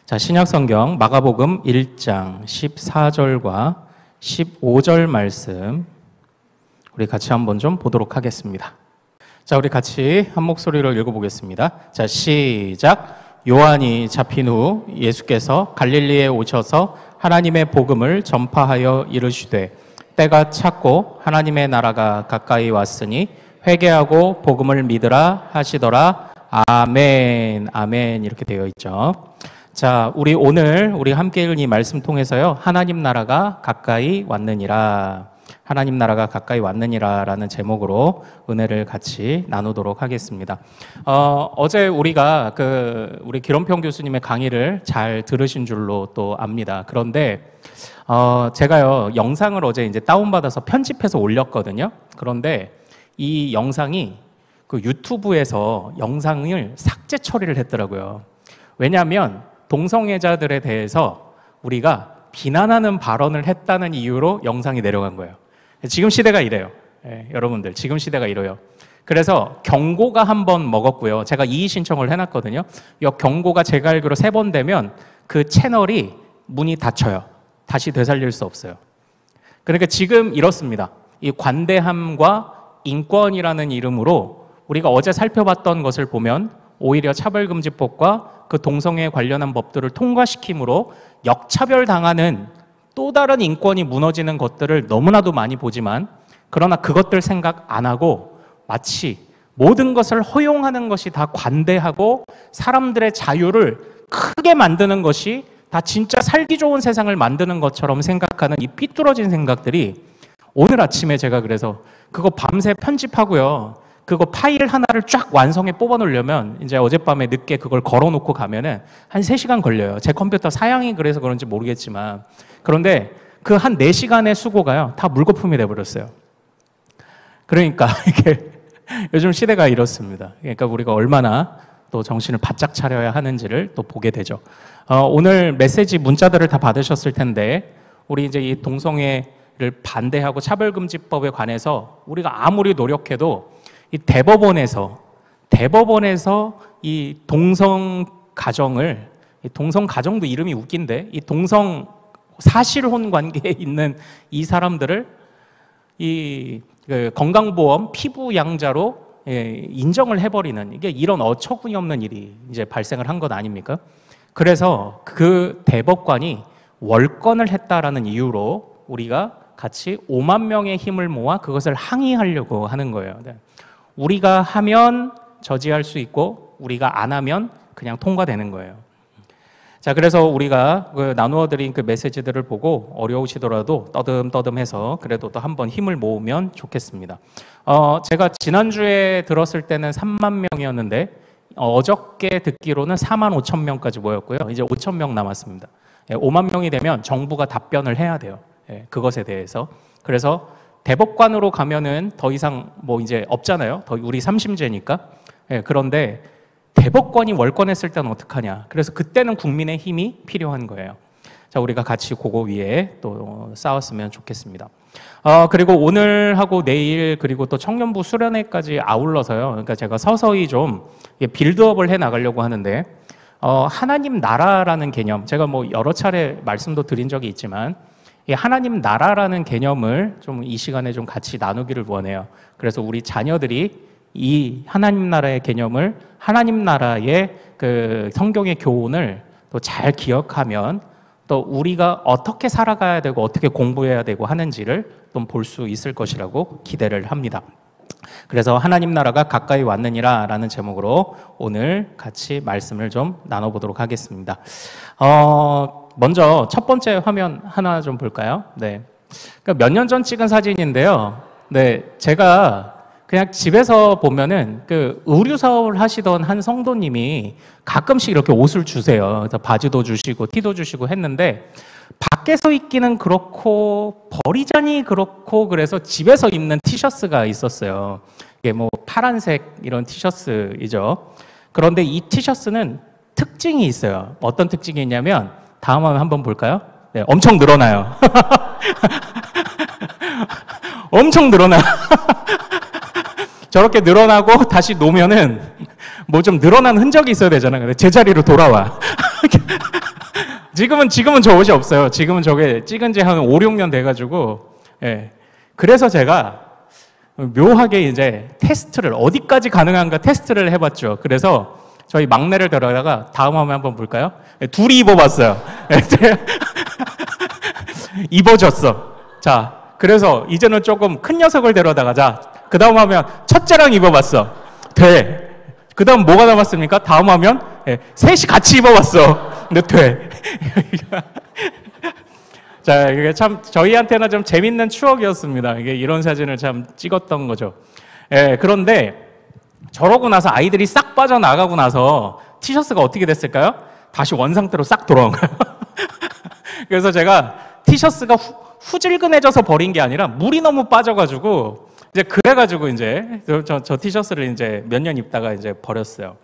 자, 신약성경 마가복음 1장 14절과 15절 말씀 우리 같이 한번 좀 보도록 하겠습니다. 자, 우리 같이 한 목소리로 읽어보겠습니다. 자, 시작. 요한이 잡힌 후 예수께서 갈릴리에 오셔서 하나님의 복음을 전파하여 이르시되 때가 찼고 하나님의 나라가 가까이 왔으니 회개하고 복음을 믿으라 하시더라. 아멘. 아멘. 이렇게 되어 있죠. 자, 우리 오늘 우리 함께 읽은 이 말씀 통해서요, 하나님 나라가 가까이 왔느니라, 하나님 나라가 가까이 왔느니라 라는 제목으로 은혜를 같이 나누도록 하겠습니다. 어제 우리가 우리 기ром평 교수님의 강의를 잘 들으신 줄로 또 압니다. 그런데 제가요 영상을 어제 이제 다운받아서 편집해서 올렸거든요. 그런데 이 영상이 그 유튜브에서 영상을 삭제 처리를 했더라고요. 왜냐하면 동성애자들에 대해서 우리가 비난하는 발언을 했다는 이유로 영상이 내려간 거예요. 지금 시대가 이래요. 여러분들, 지금 시대가 이래요. 그래서 경고가 한 번 먹었고요. 제가 이의 신청을 해놨거든요. 이 경고가 제가 알기로 3번 되면 그 채널이 문이 닫혀요. 다시 되살릴 수 없어요. 그러니까 지금 이렇습니다. 이 관대함과 인권이라는 이름으로 우리가 어제 살펴봤던 것을 보면 오히려 차별금지법과 그 동성애에 관련한 법들을 통과시킴으로 역차별당하는 또 다른 인권이 무너지는 것들을 너무나도 많이 보지만, 그러나 그것들 생각 안 하고 마치 모든 것을 허용하는 것이 다 관대하고 사람들의 자유를 크게 만드는 것이 다 진짜 살기 좋은 세상을 만드는 것처럼 생각하는 이 삐뚤어진 생각들이, 오늘 아침에 제가 그래서 그거 밤새 편집하고요, 그거 파일 하나를 쫙 완성해 뽑아 놓으려면 이제 어젯밤에 늦게 그걸 걸어 놓고 가면은 한 3시간 걸려요. 제 컴퓨터 사양이 그래서 그런지 모르겠지만. 그런데 그 한 4시간의 수고가요, 다 물거품이 돼버렸어요. 그러니까 이게 요즘 시대가 이렇습니다. 그러니까 우리가 얼마나 또 정신을 바짝 차려야 하는지를 또 보게 되죠. 오늘 메시지 문자들을 다 받으셨을 텐데, 우리 이제 이 동성애를 반대하고 차별금지법에 관해서 우리가 아무리 노력해도 이 대법원에서 이 동성 가정도 이름이 웃긴데, 이 동성 사실혼 관계에 있는 이 사람들을 그 건강보험 피부양자로 인정을 해버리는, 이게 이런 어처구니없는 일이 이제 발생을 한 것 아닙니까? 그래서 그 대법관이 월권을 했다라는 이유로 우리가 같이 5만 명의 힘을 모아 그것을 항의하려고 하는 거예요. 우리가 하면 저지할 수 있고 우리가 안 하면 그냥 통과되는 거예요. 자, 그래서 우리가 나누어 드린 그 메시지들을 보고 어려우시더라도 떠듬떠듬해서 그래도 또 한번 힘을 모으면 좋겠습니다. 제가 지난주에 들었을 때는 3만 명이었는데 어저께 듣기로는 4만 5천 명까지 모였고요. 이제 5천 명 남았습니다. 5만 명이 되면 정부가 답변을 해야 돼요. 그것에 대해서. 그래서 대법관으로 가면은 더 이상 뭐 이제 없잖아요. 우리 3심제니까. 그런데 대법관이 월권했을 때는 어떡하냐. 그래서 그때는 국민의 힘이 필요한 거예요. 자, 우리가 같이 그거 위에 또 싸웠으면 좋겠습니다. 그리고 오늘하고 내일 그리고 또 청년부 수련회까지 아울러서요. 그러니까 제가 서서히 좀 빌드업을 해 나가려고 하는데, 하나님 나라라는 개념, 제가 뭐 여러 차례 말씀도 드린 적이 있지만, 이 하나님 나라라는 개념을 좀 이 시간에 좀 같이 나누기를 원해요. 그래서 우리 자녀들이 이 하나님 나라의 개념을, 하나님 나라의 그 성경의 교훈을 또 잘 기억하면 또 우리가 어떻게 살아가야 되고 어떻게 공부해야 되고 하는지를 좀 볼 수 있을 것이라고 기대를 합니다. 그래서 하나님 나라가 가까이 왔느니라 라는 제목으로 오늘 같이 말씀을 좀 나눠보도록 하겠습니다. 먼저 첫 번째 화면 하나 좀 볼까요? 네. 그러니까 몇 년 전 찍은 사진인데요. 네. 제가 그냥 집에서 보면은 그 의류 사업을 하시던 한 성도님이 가끔씩 이렇게 옷을 주세요. 그래서 바지도 주시고 티도 주시고 했는데, 밖에서 입기는 그렇고 버리자니 그렇고 그래서 집에서 입는 티셔츠가 있었어요. 이게 뭐 파란색 이런 티셔츠이죠. 그런데 이 티셔츠는 특징이 있어요. 어떤 특징이 있냐면, 다음 화면 한번 볼까요? 네, 엄청 늘어나요. 엄청 늘어나요. 저렇게 늘어나고 다시 놓으면은 뭐 좀 늘어난 흔적이 있어야 되잖아요. 근데 제자리로 돌아와. 지금은 저 옷이 없어요. 지금은 저게 찍은 지 한 5, 6년 돼가지고, 예. 그래서 제가 묘하게 이제 테스트를, 어디까지 가능한가 테스트를 해봤죠. 그래서 저희 막내를 데려다가 다음 화면 한번 볼까요? 예, 둘이 입어봤어요. 입어줬어. 자, 그래서 이제는 조금 큰 녀석을 데려다가, 자, 그 다음 화면 첫째랑 입어봤어. 돼. 그 다음 뭐가 남았습니까? 다음 화면, 예, 셋이 같이 입어봤어. 근데 돼. 자, 이게 참 저희한테는 좀 재밌는 추억이었습니다. 이게 이런 사진을 참 찍었던 거죠. 예, 그런데 저러고 나서 아이들이 싹 빠져나가고 나서 티셔츠가 어떻게 됐을까요? 다시 원상태로 싹 돌아온 거예요. 그래서 제가 티셔츠가 후질근해져서 버린 게 아니라 물이 너무 빠져가지고 이제 그래가지고 이제 저 티셔츠를 이제 몇 년 입다가 이제 버렸어요.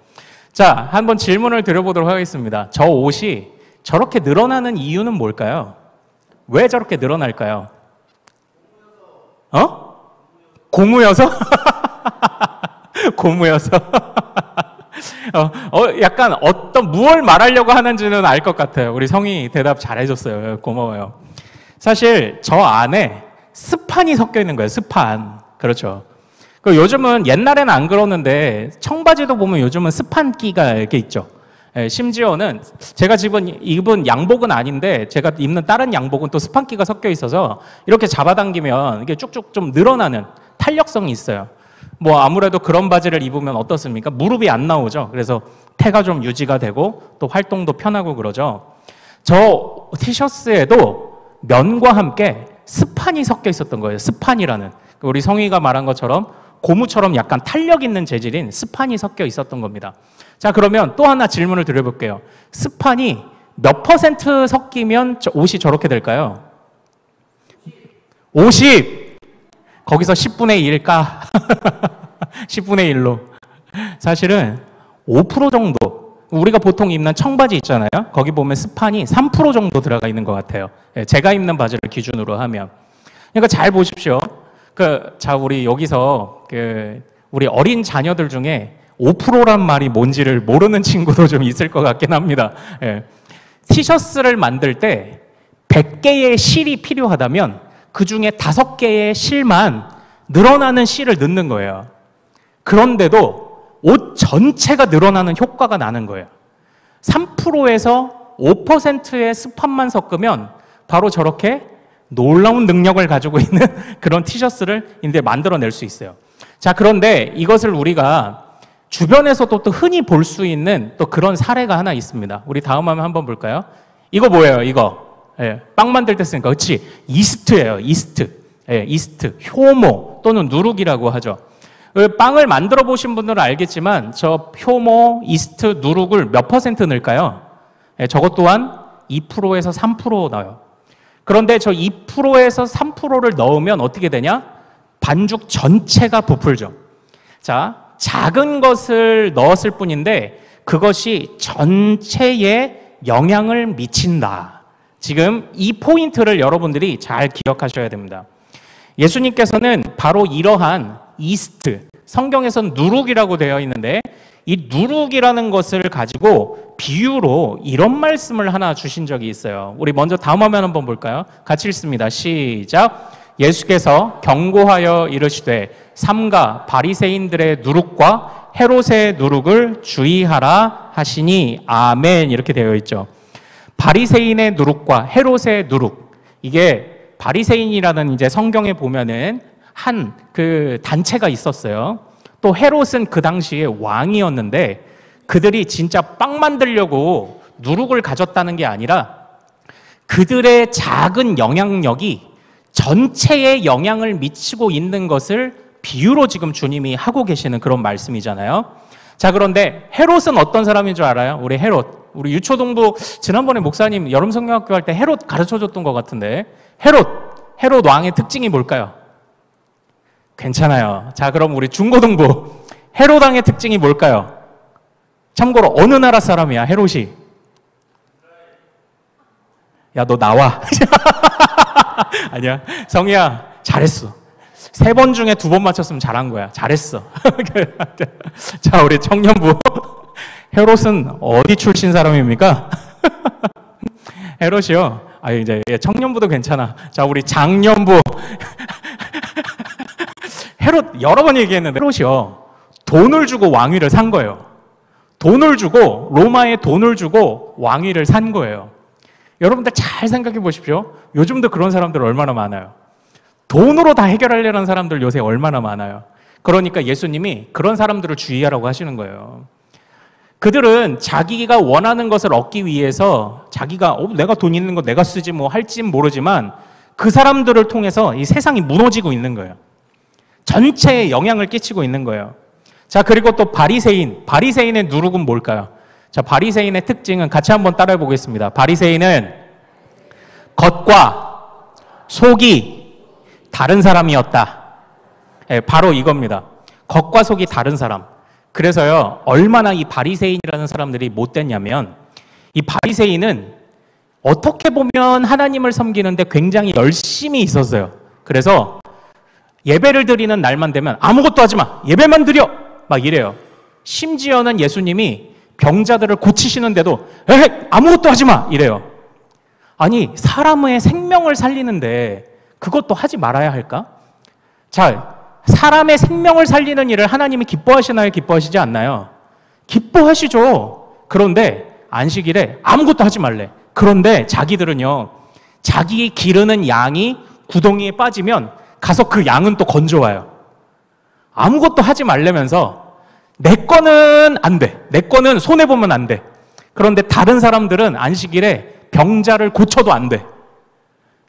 자, 한번 질문을 드려보도록 하겠습니다. 저 옷이 저렇게 늘어나는 이유는 뭘까요? 왜 저렇게 늘어날까요? 고무여서? 고무여서? 약간 무얼 말하려고 하는지는 알 것 같아요. 우리 성이 대답 잘해줬어요. 고마워요. 사실 저 안에 스판이 섞여 있는 거예요. 스판. 그렇죠. 요즘은 옛날에는 안 그러는데 청바지도 보면 요즘은 스판기가 이렇게 있죠. 예, 심지어는 제가 지금 입은 양복은 아닌데 제가 입는 다른 양복은 또 스판기가 섞여 있어서 이렇게 잡아당기면 이게 쭉쭉 좀 늘어나는 탄력성이 있어요. 뭐 아무래도 그런 바지를 입으면 어떻습니까? 무릎이 안 나오죠. 그래서 태가 좀 유지가 되고 또 활동도 편하고 그러죠. 저 티셔츠에도 면과 함께 스판이 섞여 있었던 거예요. 스판이라는. 우리 성희가 말한 것처럼 고무처럼 약간 탄력 있는 재질인 스판이 섞여 있었던 겁니다. 자, 그러면 또 하나 질문을 드려볼게요. 스판이 몇 % 섞이면 옷이 저렇게 될까요? 50! 거기서 10분의 1까? 10분의 1로. 사실은 5% 정도. 우리가 보통 입는 청바지 있잖아요. 거기 보면 스판이 3% 정도 들어가 있는 것 같아요. 제가 입는 바지를 기준으로 하면. 그러니까 잘 보십시오. 자, 우리 여기서 우리 어린 자녀들 중에 5%란 말이 뭔지를 모르는 친구도 좀 있을 것 같긴 합니다. 예. 티셔츠를 만들 때 100개의 실이 필요하다면 그 중에 5개의 실만 늘어나는 실을 넣는 거예요. 그런데도 옷 전체가 늘어나는 효과가 나는 거예요. 3%에서 5%의 스판만 섞으면 바로 저렇게 놀라운 능력을 가지고 있는 그런 티셔츠를 이제 만들어낼 수 있어요. 자, 그런데 이것을 우리가 주변에서도 또 흔히 볼 수 있는 또 그런 사례가 하나 있습니다. 우리 다음 화면 한번 볼까요? 이거 뭐예요? 이거. 예, 빵 만들 때 쓰니까. 그렇지. 이스트예요. 이스트. 예, 이스트. 효모 또는 누룩이라고 하죠. 빵을 만들어 보신 분들은 알겠지만 저 효모, 이스트, 누룩을 몇 % 넣을까요? 예, 저것 또한 2%에서 3% 넣어요. 그런데 저 2%에서 3%를 넣으면 어떻게 되냐? 반죽 전체가 부풀죠. 자, 작은 것을 넣었을 뿐인데 그것이 전체에 영향을 미친다. 지금 이 포인트를 여러분들이 잘 기억하셔야 됩니다. 예수님께서는 바로 이러한 이스트, 성경에서는 누룩이라고 되어 있는데 이 누룩이라는 것을 가지고 비유로 이런 말씀을 하나 주신 적이 있어요. 우리 먼저 다음 화면 한번 볼까요? 같이 읽습니다. 시작. 예수께서 경고하여 이르시되 삼가 바리새인들의 누룩과 헤롯의 누룩을 주의하라 하시니 아멘. 이렇게 되어 있죠. 바리새인의 누룩과 헤롯의 누룩. 이게 바리새인이라는 이제 성경에 보면은 한 그 단체가 있었어요. 또 헤롯은 그 당시에 왕이었는데 그들이 진짜 빵 만들려고 누룩을 가졌다는 게 아니라 그들의 작은 영향력이 전체에 영향을 미치고 있는 것을 비유로 지금 주님이 하고 계시는 그런 말씀이잖아요. 자, 그런데 헤롯은 어떤 사람인 줄 알아요? 우리 헤롯. 우리 유초동부 지난번에 목사님 여름 성경학교 할 때 헤롯 가르쳐줬던 것 같은데 헤롯 왕의 특징이 뭘까요? 괜찮아요. 자, 그럼 우리 중고등부 헤롯 왕의 특징이 뭘까요? 참고로 어느 나라 사람이야 헤롯이? 야, 너 나와. 아니야. 성희야, 잘했어. 3번 중에 2번 맞췄으면 잘한 거야. 잘했어. 자, 우리 청년부. 헤롯은 어디 출신 사람입니까? 헤롯이요. 아, 이제 청년부도 괜찮아. 자, 우리 장년부. 헤롯 여러 번 얘기했는데 헤롯이요. 돈을 주고 왕위를 산 거예요. 돈을 주고 로마에 돈을 주고 왕위를 산 거예요. 여러분들 잘 생각해 보십시오. 요즘도 그런 사람들 얼마나 많아요. 돈으로 다 해결하려는 사람들 요새 얼마나 많아요. 그러니까 예수님이 그런 사람들을 주의하라고 하시는 거예요. 그들은 자기가 원하는 것을 얻기 위해서 자기가 내가 돈 있는 거 내가 쓰지 뭐 할진 모르지만 그 사람들을 통해서 이 세상이 무너지고 있는 거예요. 전체에 영향을 끼치고 있는 거예요. 자, 그리고 또 바리새인의 누룩은 뭘까요? 자, 바리새인의 특징은 같이 한번 따라해 보겠습니다. 바리새인은 겉과 속이 다른 사람이었다. 네, 바로 이겁니다. 겉과 속이 다른 사람. 그래서요, 얼마나 이 바리새인이라는 사람들이 못됐냐면, 이 바리새인은 어떻게 보면 하나님을 섬기는데 굉장히 열심히 있었어요. 그래서 예배를 드리는 날만 되면 아무것도 하지 마, 예배만 드려, 막 이래요. 심지어는 예수님이 병자들을 고치시는데도 아무것도 하지 마, 이래요. 아니, 사람의 생명을 살리는데 그것도 하지 말아야 할까? 자, 사람의 생명을 살리는 일을 하나님이 기뻐하시나요? 기뻐하시지 않나요? 기뻐하시죠. 그런데 안식일에 아무것도 하지 말래. 그런데 자기들은요, 자기 기르는 양이 구덩이에 빠지면 가서 그 양은 또 건져와요. 아무것도 하지 말라면서 내 거는 안 돼. 내 거는 손해보면 안 돼. 그런데 다른 사람들은 안식일에 병자를 고쳐도 안 돼.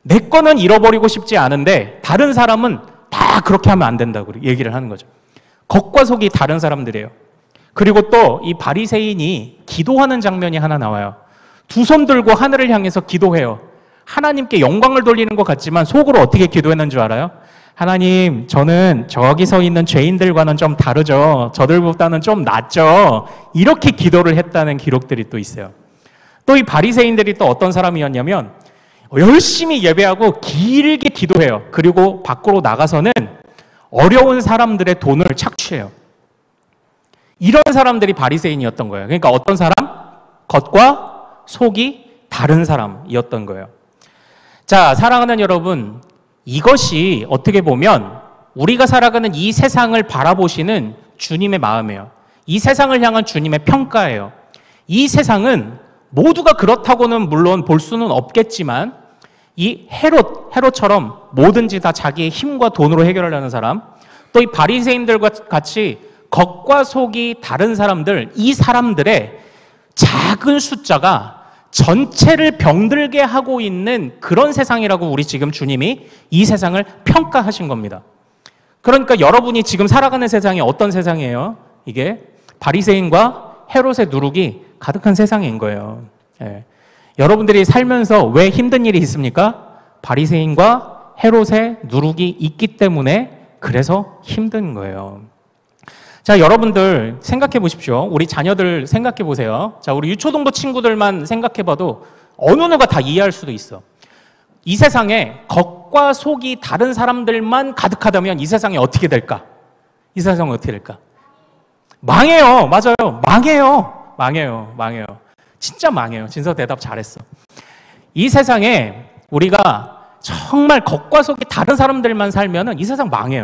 내 거는 잃어버리고 싶지 않은데 다른 사람은 다 그렇게 하면 안 된다고 얘기를 하는 거죠. 겉과 속이 다른 사람들이에요. 그리고 또 이 바리새인이 기도하는 장면이 하나 나와요. 두 손 들고 하늘을 향해서 기도해요. 하나님께 영광을 돌리는 것 같지만 속으로 어떻게 기도했는 줄 알아요? 하나님, 저는 저기 서 있는 죄인들과는 좀 다르죠. 저들보다는 좀 낫죠. 이렇게 기도를 했다는 기록들이 또 있어요. 또 이 바리새인들이 또 어떤 사람이었냐면 열심히 예배하고 길게 기도해요. 그리고 밖으로 나가서는 어려운 사람들의 돈을 착취해요. 이런 사람들이 바리새인이었던 거예요. 그러니까 어떤 사람? 겉과 속이 다른 사람이었던 거예요. 자, 사랑하는 여러분, 이것이 어떻게 보면 우리가 살아가는 이 세상을 바라보시는 주님의 마음이에요. 이 세상을 향한 주님의 평가예요. 이 세상은 모두가 그렇다고는 물론 볼 수는 없겠지만 이 헤롯처럼 뭐든지 다 자기의 힘과 돈으로 해결하려는 사람, 또 이 바리새인들과 같이 겉과 속이 다른 사람들, 이 사람들의 작은 숫자가 전체를 병들게 하고 있는 그런 세상이라고 우리 지금 주님이 이 세상을 평가하신 겁니다. 그러니까 여러분이 지금 살아가는 세상이 어떤 세상이에요? 이게 바리새인과 헤롯의 누룩이 가득한 세상인 거예요. 예. 여러분들이 살면서 왜 힘든 일이 있습니까? 바리새인과 헤롯의 누룩이 있기 때문에 그래서 힘든 거예요. 자, 여러분들 생각해 보십시오. 우리 자녀들 생각해 보세요. 자, 우리 유초동부 친구들만 생각해 봐도 어느 누가 다 이해할 수도 있어. 이 세상에 겉과 속이 다른 사람들만 가득하다면 이 세상이 어떻게 될까? 이 세상은 어떻게 될까? 망해요. 맞아요. 망해요. 진짜 망해요. 진서 대답 잘했어. 이 세상에 우리가 정말 겉과 속이 다른 사람들만 살면은 이 세상 망해요.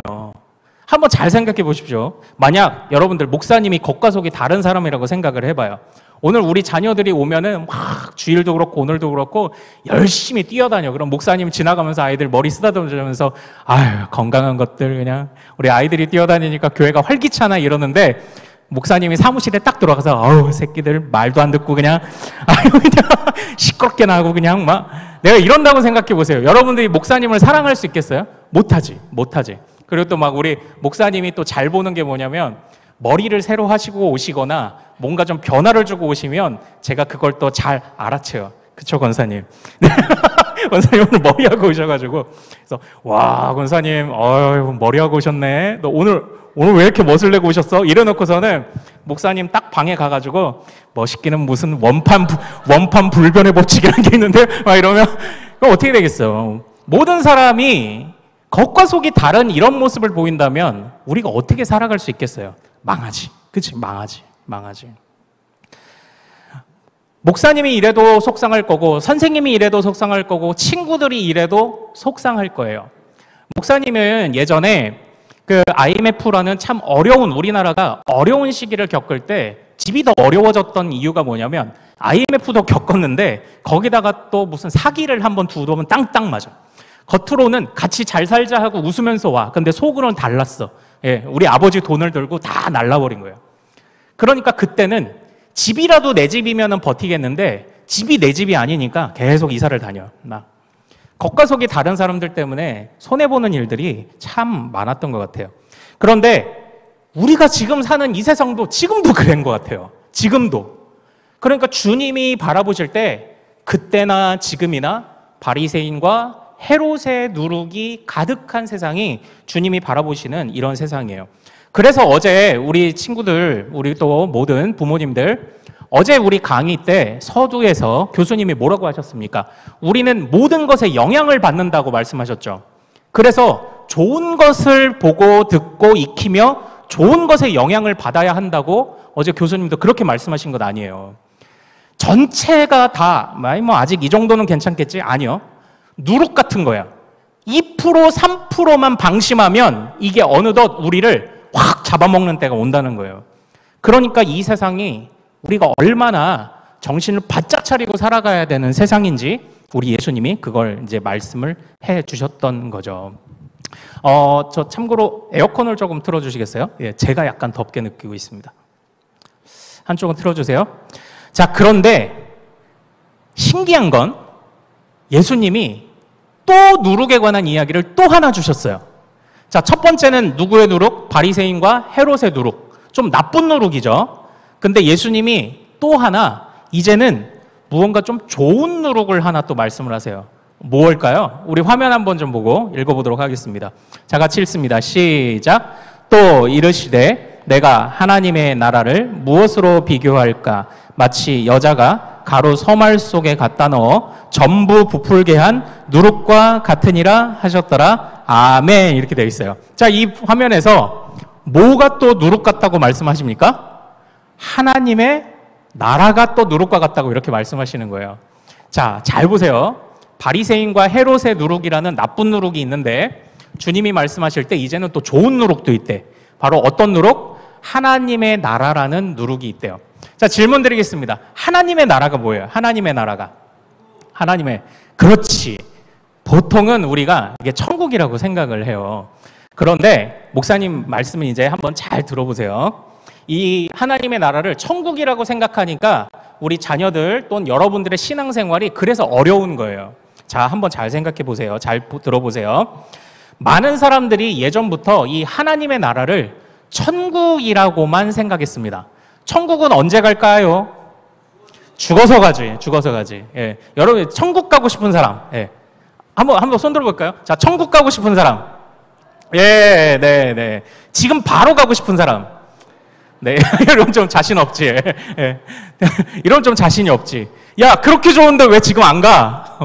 한번 잘 생각해 보십시오. 만약 여러분들 목사님이 겉과 속이 다른 사람이라고 생각을 해봐요. 오늘 우리 자녀들이 오면은 막 주일도 그렇고 오늘도 그렇고 열심히 뛰어다녀. 그럼 목사님 지나가면서 아이들 머리 쓰다듬으면서 아유, 건강한 것들 그냥 우리 아이들이 뛰어다니니까 교회가 활기차나 이러는데 목사님이 사무실에 딱 들어가서 어우 새끼들 말도 안 듣고 그냥 아유 그냥 시끄럽게 나고 그냥 막 내가 이런다고 생각해 보세요. 여러분들이 목사님을 사랑할 수 있겠어요? 못하지. 그리고 또 막 우리 목사님이 또 잘 보는 게 뭐냐면 머리를 새로 하시고 오시거나 뭔가 좀 변화를 주고 오시면 제가 그걸 또 잘 알아채요. 그쵸, 권사님? 권사님 오늘 머리하고 오셔가지고 그래서 와, 권사님 머리하고 오셨네. 너 오늘 왜 이렇게 멋을 내고 오셨어? 이래놓고서는 목사님 딱 방에 가가지고 멋있기는 무슨 원판 불변의 법칙이라는 게 있는데 막 이러면 그럼 어떻게 되겠어요? 모든 사람이 겉과 속이 다른 이런 모습을 보인다면 우리가 어떻게 살아갈 수 있겠어요? 망하지. 그치? 망하지. 목사님이 이래도 속상할 거고 선생님이 이래도 속상할 거고 친구들이 이래도 속상할 거예요. 목사님은 예전에 그 IMF라는 참 어려운, 우리나라가 어려운 시기를 겪을 때 집이 더 어려워졌던 이유가 뭐냐면 IMF도 겪었는데 거기다가 또 무슨 사기를 한번 두드러면 땅땅 맞아. 겉으로는 같이 잘 살자 하고 웃으면서 와. 근데 속으로는 달랐어. 예, 우리 아버지 돈을 들고 다 날라버린 거예요. 그러니까 그때는 집이라도 내 집이면 버티겠는데 집이 내 집이 아니니까 계속 이사를 다녀. 막 겉과속이 다른 사람들 때문에 손해보는 일들이 참 많았던 것 같아요. 그런데 우리가 지금 사는 이 세상도 지금도 그런 것 같아요. 지금도. 그러니까 주님이 바라보실 때 그때나 지금이나 바리새인과 헤롯의 누룩이 가득한 세상이 주님이 바라보시는 이런 세상이에요. 그래서 어제 우리 친구들, 우리 또 모든 부모님들, 어제 우리 강의 때 서두에서 교수님이 뭐라고 하셨습니까? 우리는 모든 것에 영향을 받는다고 말씀하셨죠. 그래서 좋은 것을 보고 듣고 익히며 좋은 것에 영향을 받아야 한다고 어제 교수님도 그렇게 말씀하신 것 아니에요. 전체가 다, 뭐 아직 이 정도는 괜찮겠지? 아니요. 누룩 같은 거야. 2%, 3%만 방심하면 이게 어느덧 우리를 확 잡아먹는 때가 온다는 거예요. 그러니까 이 세상이 우리가 얼마나 정신을 바짝 차리고 살아가야 되는 세상인지 우리 예수님이 그걸 이제 말씀을 해 주셨던 거죠. 저 참고로 에어컨을 조금 틀어주시겠어요? 예, 제가 약간 덥게 느끼고 있습니다. 한쪽은 틀어주세요. 자, 그런데 신기한 건 예수님이 또 누룩에 관한 이야기를 또 하나 주셨어요. 자, 첫 번째는 누구의 누룩? 바리새인과 헤롯의 누룩. 좀 나쁜 누룩이죠. 근데 예수님이 또 하나 이제는 무언가 좀 좋은 누룩을 하나 또 말씀을 하세요. 뭘까요? 우리 화면 한번 좀 보고 읽어보도록 하겠습니다. 자, 같이 읽습니다. 시작. 또 이르시되 내가 하나님의 나라를 무엇으로 비교할까? 마치 여자가 가루 서말 속에 갖다 넣어 전부 부풀게 한 누룩과 같으니라 하셨더라. 아멘. 이렇게 되어 있어요. 자, 이 화면에서 뭐가 또 누룩 같다고 말씀하십니까? 하나님의 나라가 또 누룩과 같다고 이렇게 말씀하시는 거예요. 자, 잘 보세요. 바리새인과 헤롯의 누룩이라는 나쁜 누룩이 있는데 주님이 말씀하실 때 이제는 또 좋은 누룩도 있대. 바로 어떤 누룩? 하나님의 나라라는 누룩이 있대요. 자, 질문 드리겠습니다. 하나님의 나라가 뭐예요? 하나님의 나라가. 그렇지. 보통은 우리가 이게 천국이라고 생각을 해요. 그런데 목사님 말씀은 이제 한번 잘 들어보세요. 이 하나님의 나라를 천국이라고 생각하니까 우리 자녀들 또는 여러분들의 신앙생활이 그래서 어려운 거예요. 자, 한번 잘 생각해 보세요. 잘 들어보세요. 많은 사람들이 예전부터 이 하나님의 나라를 천국이라고만 생각했습니다. 천국은 언제 갈까요? 죽어서 가지. 예. 여러분, 천국 가고 싶은 사람. 예. 한번 손 들어볼까요? 자, 천국 가고 싶은 사람. 예, 네. 지금 바로 가고 싶은 사람. 네, 이런 좀 자신 없지. 예. 이런 좀 자신이 없지. 야, 그렇게 좋은데 왜 지금 안 가?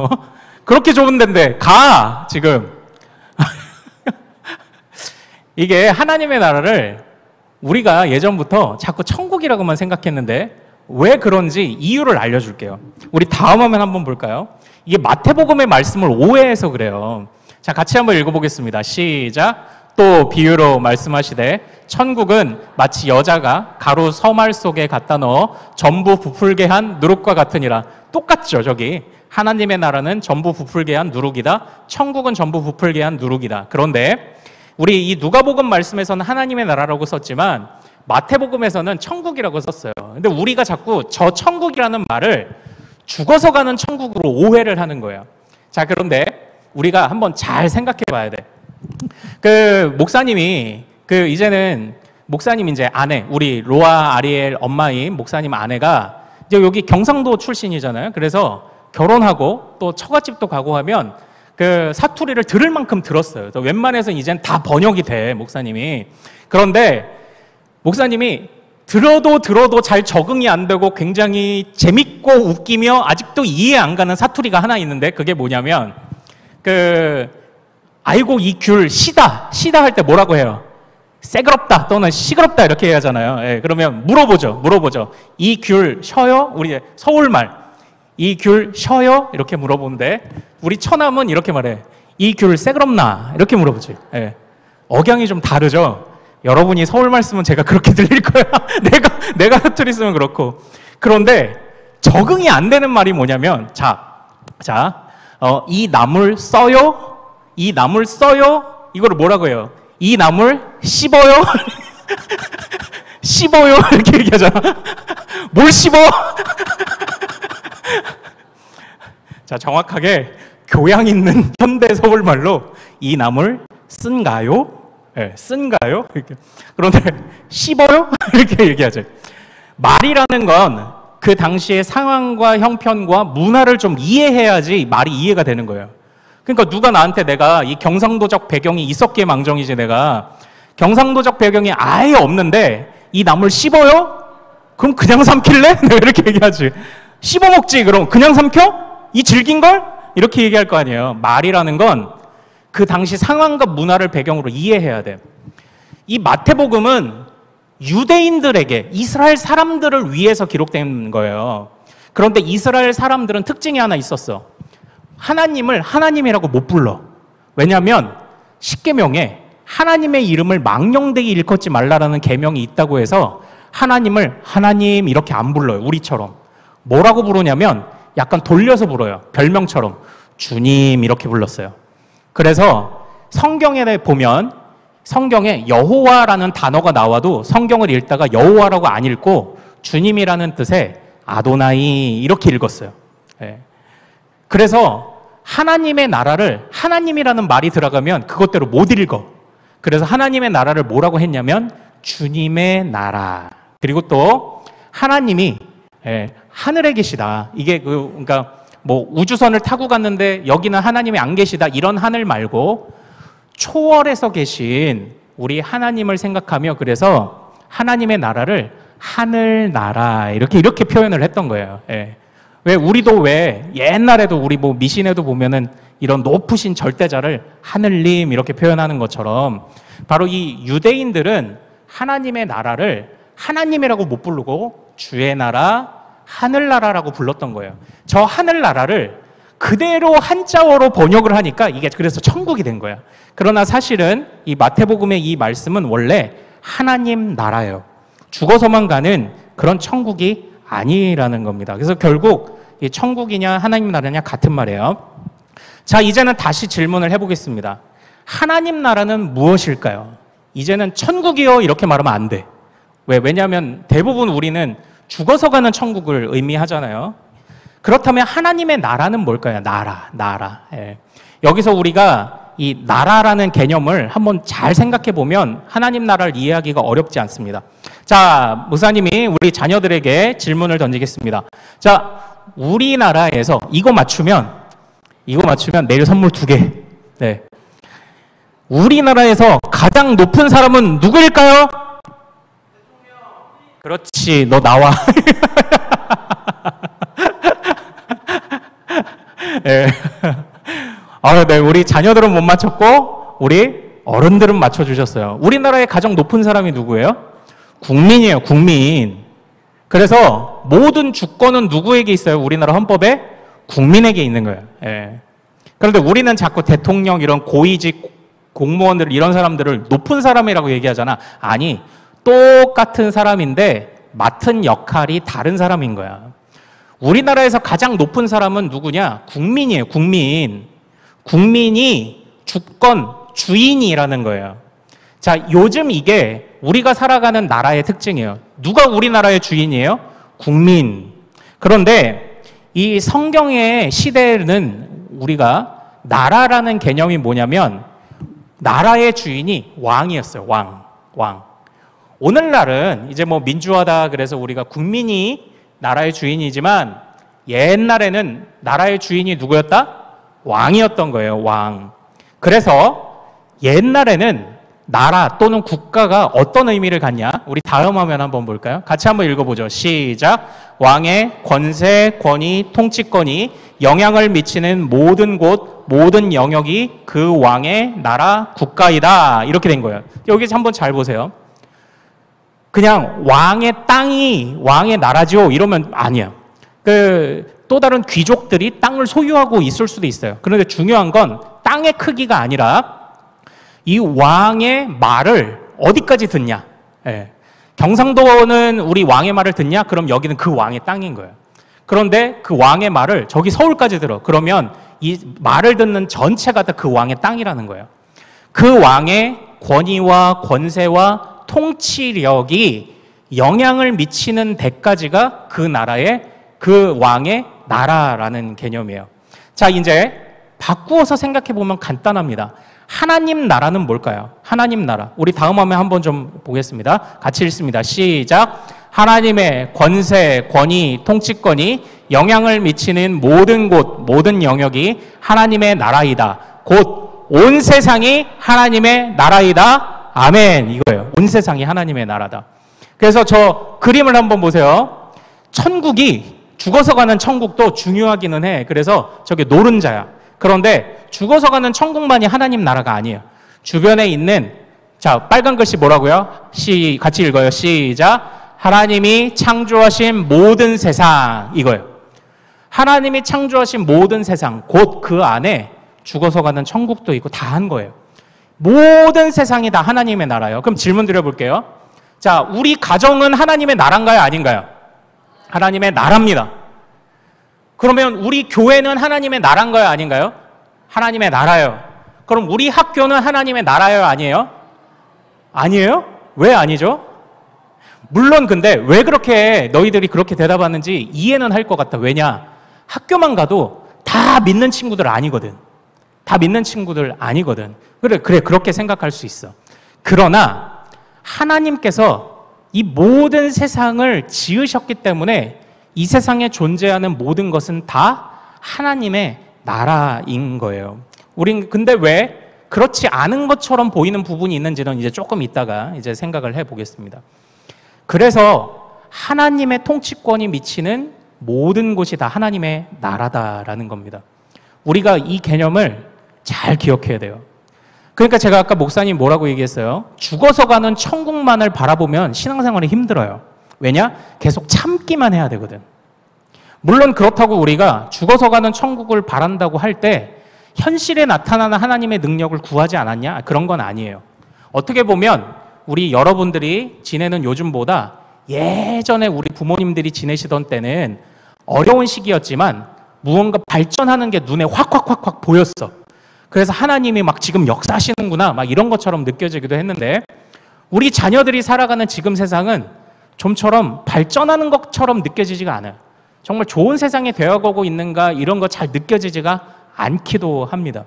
그렇게 좋은 데인데 가, 지금. 이게 하나님의 나라를 우리가 예전부터 자꾸 천국이라고만 생각했는데 왜 그런지 이유를 알려줄게요. 우리 다음 화면 한번 볼까요? 이게 마태복음의 말씀을 오해해서 그래요. 자, 같이 한번 읽어보겠습니다. 시작. 또 비유로 말씀하시되 천국은 마치 여자가 가루 서말 속에 갖다 넣어 전부 부풀게 한 누룩과 같으니라. 똑같죠, 저기. 하나님의 나라는 전부 부풀게 한 누룩이다. 천국은 전부 부풀게 한 누룩이다. 그런데 우리 이 누가복음 말씀에서는 하나님의 나라라고 썼지만 마태복음에서는 천국이라고 썼어요. 근데 우리가 자꾸 저 천국이라는 말을 죽어서 가는 천국으로 오해를 하는 거예요. 자, 그런데 우리가 한번 잘 생각해 봐야 돼. 목사님이 이제는 목사님 이제 아내, 우리 로아 아리엘 엄마인 목사님 아내가 이제 여기 경상도 출신이잖아요. 그래서 결혼하고 또 처갓집도 가고 하면 사투리를 들을 만큼 들었어요. 웬만해서 이젠 다 번역이 돼, 목사님이. 그런데 목사님이 들어도 잘 적응이 안 되고 굉장히 재밌고 웃기며 아직도 이해 안 가는 사투리가 하나 있는데 그게 뭐냐면 아이고 이 귤 시다 할 때 뭐라고 해요? 새그럽다 또는 시끄럽다 이렇게 얘기하잖아요. 예, 그러면 물어보죠. 이 귤 셔요? 우리 서울말 이 귤 셔요? 이렇게 물어보는데 우리 처남은 이렇게 말해. 이 귤 새그럽나? 이렇게 물어보지. 예. 억양이 좀 다르죠. 여러분이 서울말 쓰면 제가 그렇게 들릴 거야. 내가 사투리 쓰면 그렇고. 그런데 적응이 안 되는 말이 뭐냐면 이 나물 써요? 이 나물 써요? 이거를 뭐라고 해요? 이 나물 씹어요? 씹어요? 이렇게 얘기하잖아. 뭘 씹어? 자, 정확하게 교양 있는 현대 서울말로 이 나물 쓴가요? 네, 쓴가요? 이렇게. 그런데 씹어요? 이렇게 얘기하죠. 말이라는 건 그 당시의 상황과 형편과 문화를 좀 이해해야지 말이 이해가 되는 거예요. 그러니까 누가 나한테 내가 이 경상도적 배경이 있었기에 망정이지 내가 경상도적 배경이 아예 없는데 이 나물 씹어요? 그럼 그냥 삼킬래? 내가 이렇게 얘기하지. 씹어먹지 그럼 그냥 삼켜? 이 질긴 걸? 이렇게 얘기할 거 아니에요. 말이라는 건 그 당시 상황과 문화를 배경으로 이해해야 돼. 이 마태복음은 유대인들에게 이스라엘 사람들을 위해서 기록된 거예요. 그런데 이스라엘 사람들은 특징이 하나 있었어. 하나님을 하나님이라고 못 불러. 왜냐하면 십계명에 하나님의 이름을 망령되게 일컫지 말라라는 계명이 있다고 해서 하나님을 하나님 이렇게 안 불러요. 우리처럼. 뭐라고 부르냐면 약간 돌려서 불러요. 별명처럼. 주님 이렇게 불렀어요. 그래서 성경에 보면 성경에 여호와라는 단어가 나와도 성경을 읽다가 여호와라고 안 읽고 주님이라는 뜻의 아도나이 이렇게 읽었어요. 네. 그래서 하나님의 나라를 하나님이라는 말이 들어가면 그것대로 못 읽어. 그래서 하나님의 나라를 뭐라고 했냐면 주님의 나라. 그리고 또 하나님이 하늘에 계시다. 이게 그러니까 뭐 우주선을 타고 갔는데 여기는 하나님이 안 계시다. 이런 하늘 말고 초월해서 계신 우리 하나님을 생각하며 그래서 하나님의 나라를 하늘나라 이렇게 표현을 했던 거예요. 예. 왜 우리도 왜 옛날에도 우리 뭐 미신에도 보면은 이런 높으신 절대자를 하늘님 이렇게 표현하는 것처럼 바로 이 유대인들은 하나님의 나라를 하나님이라고 못 부르고 주의 나라 하늘나라라고 불렀던 거예요. 저 하늘나라를 그대로 한자어로 번역을 하니까 이게 그래서 천국이 된 거야. 그러나 사실은 이 마태복음의 이 말씀은 원래 하나님 나라예요. 죽어서만 가는 그런 천국이 아니라는 겁니다. 그래서 결국 이 천국이냐 하나님 나라냐 같은 말이에요. 자, 이제는 다시 질문을 해보겠습니다. 하나님 나라는 무엇일까요? 이제는 천국이요 이렇게 말하면 안 돼. 왜냐하면 대부분 우리는 죽어서 가는 천국을 의미하잖아요. 그렇다면 하나님의 나라는 뭘까요? 나라. 예. 여기서 우리가 이 나라라는 개념을 한번 잘 생각해 보면 하나님 나라를 이해하기가 어렵지 않습니다. 자, 목사님이 우리 자녀들에게 질문을 던지겠습니다. 자, 우리나라에서 이거 맞추면 내일 선물 2개. 네. 우리나라에서 가장 높은 사람은 누구일까요? 그렇지, 너 나와. 네. 네, 우리 자녀들은 못 맞췄고 우리 어른들은 맞춰주셨어요. 우리나라의 가장 높은 사람이 누구예요? 국민이에요, 국민. 그래서 모든 주권은 누구에게 있어요? 우리나라 헌법에? 국민에게 있는 거예요. 예. 그런데 우리는 자꾸 대통령 이런 고위직 공무원들 이런 사람들을 높은 사람이라고 얘기하잖아. 아니, 똑같은 사람인데 맡은 역할이 다른 사람인 거야. 우리나라에서 가장 높은 사람은 누구냐? 국민이에요, 국민. 국민이 주권, 주인이라는 거예요. 자, 요즘 이게 우리가 살아가는 나라의 특징이에요. 누가 우리나라의 주인이에요? 국민. 그런데 이 성경의 시대에는 우리가 나라라는 개념이 뭐냐면 나라의 주인이 왕이었어요. 왕. 오늘날은 이제 뭐 민주화다 그래서 우리가 국민이 나라의 주인이지만 옛날에는 나라의 주인이 누구였다? 왕이었던 거예요. 왕. 그래서 옛날에는 나라 또는 국가가 어떤 의미를 갖냐? 우리 다음 화면 한번 볼까요? 같이 한번 읽어보죠. 시작. 왕의 권세, 권위, 통치권이 영향을 미치는 모든 곳, 모든 영역이 그 왕의 나라 국가이다. 이렇게 된 거예요. 여기서 한번 잘 보세요. 그냥 왕의 땅이 왕의 나라죠 이러면 아니야. 또 다른 귀족들이 땅을 소유하고 있을 수도 있어요. 그런데 중요한 건 땅의 크기가 아니라 이 왕의 말을 어디까지 듣냐. 예. 경상도는 우리 왕의 말을 듣냐? 그럼 여기는 그 왕의 땅인 거예요. 그런데 그 왕의 말을 저기 서울까지 들어. 그러면 이 말을 듣는 전체가 다 그 왕의 땅이라는 거예요. 그 왕의 권위와 권세와 통치력이 영향을 미치는 데까지가 그 나라의 그 왕의 나라라는 개념이에요. 자, 이제 바꾸어서 생각해 보면 간단합니다. 하나님 나라는 뭘까요? 하나님 나라. 우리 다음 화면 한번 좀 보겠습니다. 같이 읽습니다. 시작. 하나님의 권세, 권위, 통치권이 영향을 미치는 모든 곳, 모든 영역이 하나님의 나라이다. 곧 온 세상이 하나님의 나라이다. 아멘. 이거예요. 온 세상이 하나님의 나라다. 그래서 저 그림을 한번 보세요. 천국이 죽어서 가는 천국도 중요하기는 해. 그래서 저게 노른자야. 그런데 죽어서 가는 천국만이 하나님 나라가 아니에요. 주변에 있는, 자, 빨간 글씨 뭐라고요? 같이 읽어요. 시작. 하나님이 창조하신 모든 세상. 이거예요. 하나님이 창조하신 모든 세상, 곧 그 안에 죽어서 가는 천국도 있고 다 한 거예요. 모든 세상이 다 하나님의 나라예요. 그럼 질문 드려볼게요. 자, 우리 가정은 하나님의 나라인가요? 아닌가요? 하나님의 나라입니다. 그러면 우리 교회는 하나님의 나라인가요? 아닌가요? 하나님의 나라예요. 그럼 우리 학교는 하나님의 나라예요? 아니에요? 아니에요? 왜 아니죠? 물론 근데 왜 그렇게 너희들이 그렇게 대답하는지 이해는 할 것 같아. 왜냐? 학교만 가도 다 믿는 친구들 아니거든. 다 믿는 친구들 아니거든. 그래, 그렇게 생각할 수 있어. 그러나 하나님께서 이 모든 세상을 지으셨기 때문에 이 세상에 존재하는 모든 것은 다 하나님의 나라인 거예요. 우린 근데 왜 그렇지 않은 것처럼 보이는 부분이 있는지는 이제 조금 있다가 이제 생각을 해보겠습니다. 그래서 하나님의 통치권이 미치는 모든 곳이 다 하나님의 나라다라는 겁니다. 우리가 이 개념을 잘 기억해야 돼요. 그러니까 제가 아까 목사님 뭐라고 얘기했어요? 죽어서 가는 천국만을 바라보면 신앙생활이 힘들어요. 왜냐? 계속 참기만 해야 되거든. 물론 그렇다고 우리가 죽어서 가는 천국을 바란다고 할 때 현실에 나타나는 하나님의 능력을 구하지 않았냐? 그런 건 아니에요. 어떻게 보면 우리 여러분들이 지내는 요즘보다 예전에 우리 부모님들이 지내시던 때는 어려운 시기였지만 무언가 발전하는 게 눈에 확 보였어. 그래서 하나님이 막 지금 역사하시는구나 막 이런 것처럼 느껴지기도 했는데 우리 자녀들이 살아가는 지금 세상은 좀처럼 발전하는 것처럼 느껴지지가 않아요. 정말 좋은 세상이 되어가고 있는가 이런 거 잘 느껴지지가 않기도 합니다.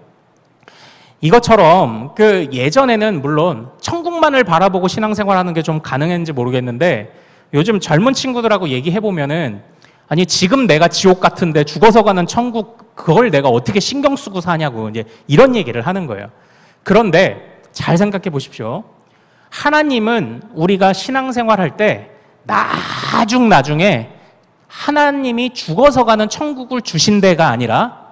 이것처럼 예전에는 물론 천국만을 바라보고 신앙생활하는 게 좀 가능했는지 모르겠는데 요즘 젊은 친구들하고 얘기해보면은 아니 지금 내가 지옥 같은데 죽어서 가는 천국 그걸 내가 어떻게 신경 쓰고 사냐고 이제 이런 얘기를 하는 거예요. 그런데 잘 생각해 보십시오. 하나님은 우리가 신앙생활할 때 나중에 하나님이 죽어서 가는 천국을 주신 데가 아니라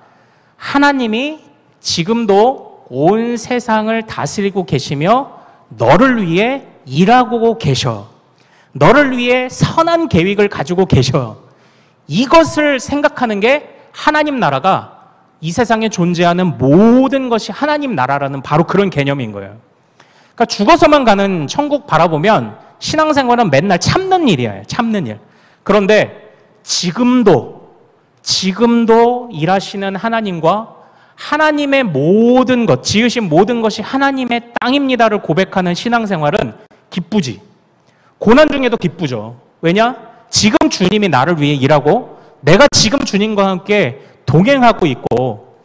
하나님이 지금도 온 세상을 다스리고 계시며 너를 위해 일하고 계셔. 너를 위해 선한 계획을 가지고 계셔. 이것을 생각하는 게 하나님 나라가 이 세상에 존재하는 모든 것이 하나님 나라라는 바로 그런 개념인 거예요. 그러니까 죽어서만 가는 천국 바라보면 신앙생활은 맨날 참는 일이에요. 참는 일. 그런데 지금도 일하시는 하나님과 하나님의 모든 것, 지으신 모든 것이 하나님의 땅입니다를 고백하는 신앙생활은 기쁘지. 고난 중에도 기쁘죠. 왜냐? 지금 주님이 나를 위해 일하고 내가 지금 주님과 함께 동행하고 있고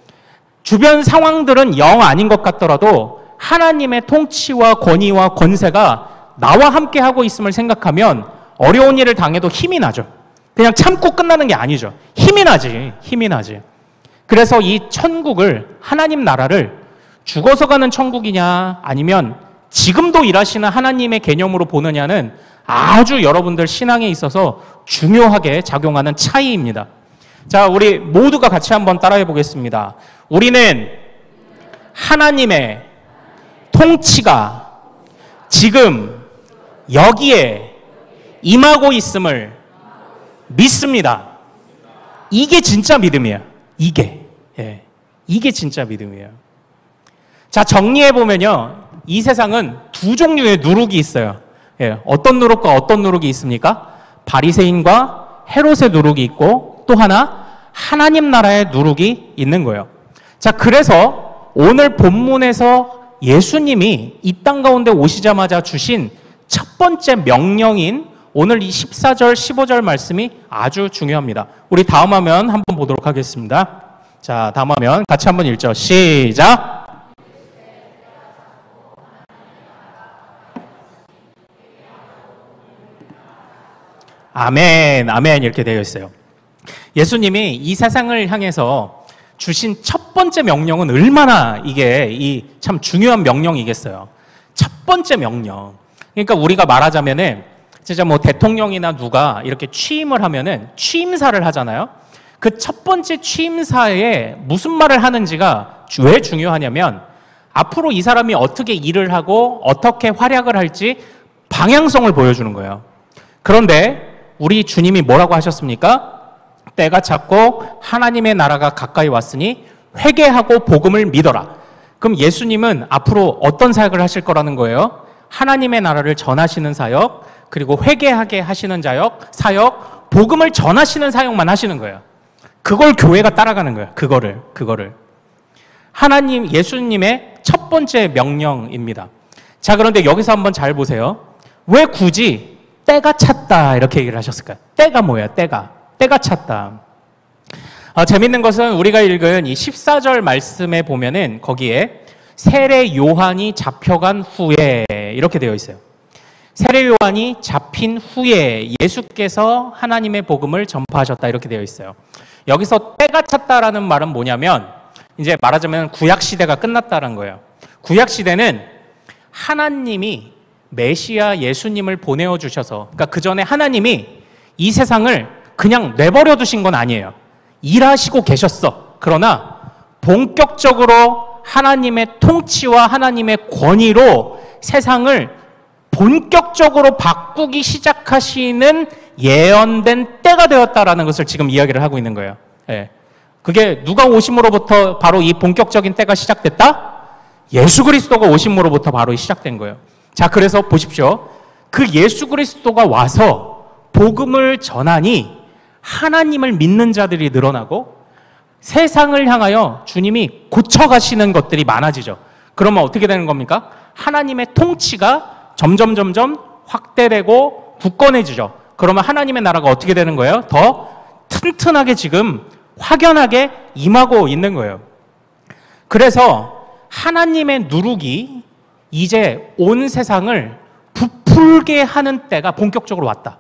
주변 상황들은 영 아닌 것 같더라도 하나님의 통치와 권위와 권세가 나와 함께 하고 있음을 생각하면 어려운 일을 당해도 힘이 나죠. 그냥 참고 끝나는 게 아니죠. 힘이 나지. 그래서 이 천국을, 하나님 나라를 죽어서 가는 천국이냐 아니면 지금도 일하시는 하나님의 개념으로 보느냐는 아주 여러분들 신앙에 있어서 중요하게 작용하는 차이입니다. 자, 우리 모두가 같이 한번 따라해 보겠습니다. 우리는 하나님의 통치가 지금 여기에 임하고 있음을 믿습니다. 이게 진짜 믿음이에요. 이게 진짜 믿음이에요. 자, 정리해 보면요, 이 세상은 두 종류의 누룩이 있어요. 어떤 누룩과 어떤 누룩이 있습니까? 바리새인과 헤롯의 누룩이 있고, 또 하나 하나님 나라의 누룩이 있는 거예요. 자, 그래서 오늘 본문에서 예수님이 이 땅 가운데 오시자마자 주신 첫 번째 명령인 오늘 이 14절, 15절 말씀이 아주 중요합니다. 우리 다음 화면 한번 보도록 하겠습니다. 자, 다음 화면 같이 한번 읽죠. 시작! 아멘, 아멘 이렇게 되어 있어요. 예수님이 이 세상을 향해서 주신 첫 번째 명령은 얼마나 이게 이 참 중요한 명령이겠어요. 첫 번째 명령. 그러니까 우리가 말하자면은 진짜 뭐 대통령이나 누가 이렇게 취임을 하면은 취임사를 하잖아요. 그 첫 번째 취임사에 무슨 말을 하는지가 왜 중요하냐면 앞으로 이 사람이 어떻게 일을 하고 어떻게 활약을 할지 방향성을 보여주는 거예요. 그런데 우리 주님이 뭐라고 하셨습니까? 때가 찼고 하나님의 나라가 가까이 왔으니 회개하고 복음을 믿어라. 그럼 예수님은 앞으로 어떤 사역을 하실 거라는 거예요? 하나님의 나라를 전하시는 사역, 그리고 회개하게 하시는 사역, 복음을 전하시는 사역만 하시는 거예요. 그걸 교회가 따라가는 거예요. 그거를. 하나님, 예수님의 첫 번째 명령입니다. 자, 그런데 여기서 한번 잘 보세요. 왜 굳이 때가 찼다 이렇게 얘기를 하셨을까요? 때가 뭐예요? 때가 찼다. 재밌는 것은 우리가 읽은 이 14절 말씀에 보면은 거기에 세례 요한이 잡혀간 후에 이렇게 되어 있어요. 세례 요한이 잡힌 후에 예수께서 하나님의 복음을 전파하셨다 이렇게 되어 있어요. 여기서 때가 찼다라는 말은 뭐냐면 이제 말하자면 구약 시대가 끝났다는 거예요. 구약 시대는 하나님이 메시아 예수님을 보내어 주셔서, 그러니까 그 전에 하나님이 이 세상을 그냥 내버려 두신 건 아니에요. 일하시고 계셨어. 그러나 본격적으로 하나님의 통치와 하나님의 권위로 세상을 본격적으로 바꾸기 시작하시는 예언된 때가 되었다라는 것을 지금 이야기를 하고 있는 거예요. 그게 누가 오심으로부터 바로 이 본격적인 때가 시작됐다? 예수 그리스도가 오심으로부터 바로 시작된 거예요. 자, 그래서 보십시오. 그 예수 그리스도가 와서 복음을 전하니 하나님을 믿는 자들이 늘어나고 세상을 향하여 주님이 고쳐가시는 것들이 많아지죠. 그러면 어떻게 되는 겁니까? 하나님의 통치가 점점 확대되고 굳건해지죠. 그러면 하나님의 나라가 어떻게 되는 거예요? 더 튼튼하게 지금 확연하게 임하고 있는 거예요. 그래서 하나님의 누룩이 이제 온 세상을 부풀게 하는 때가 본격적으로 왔다.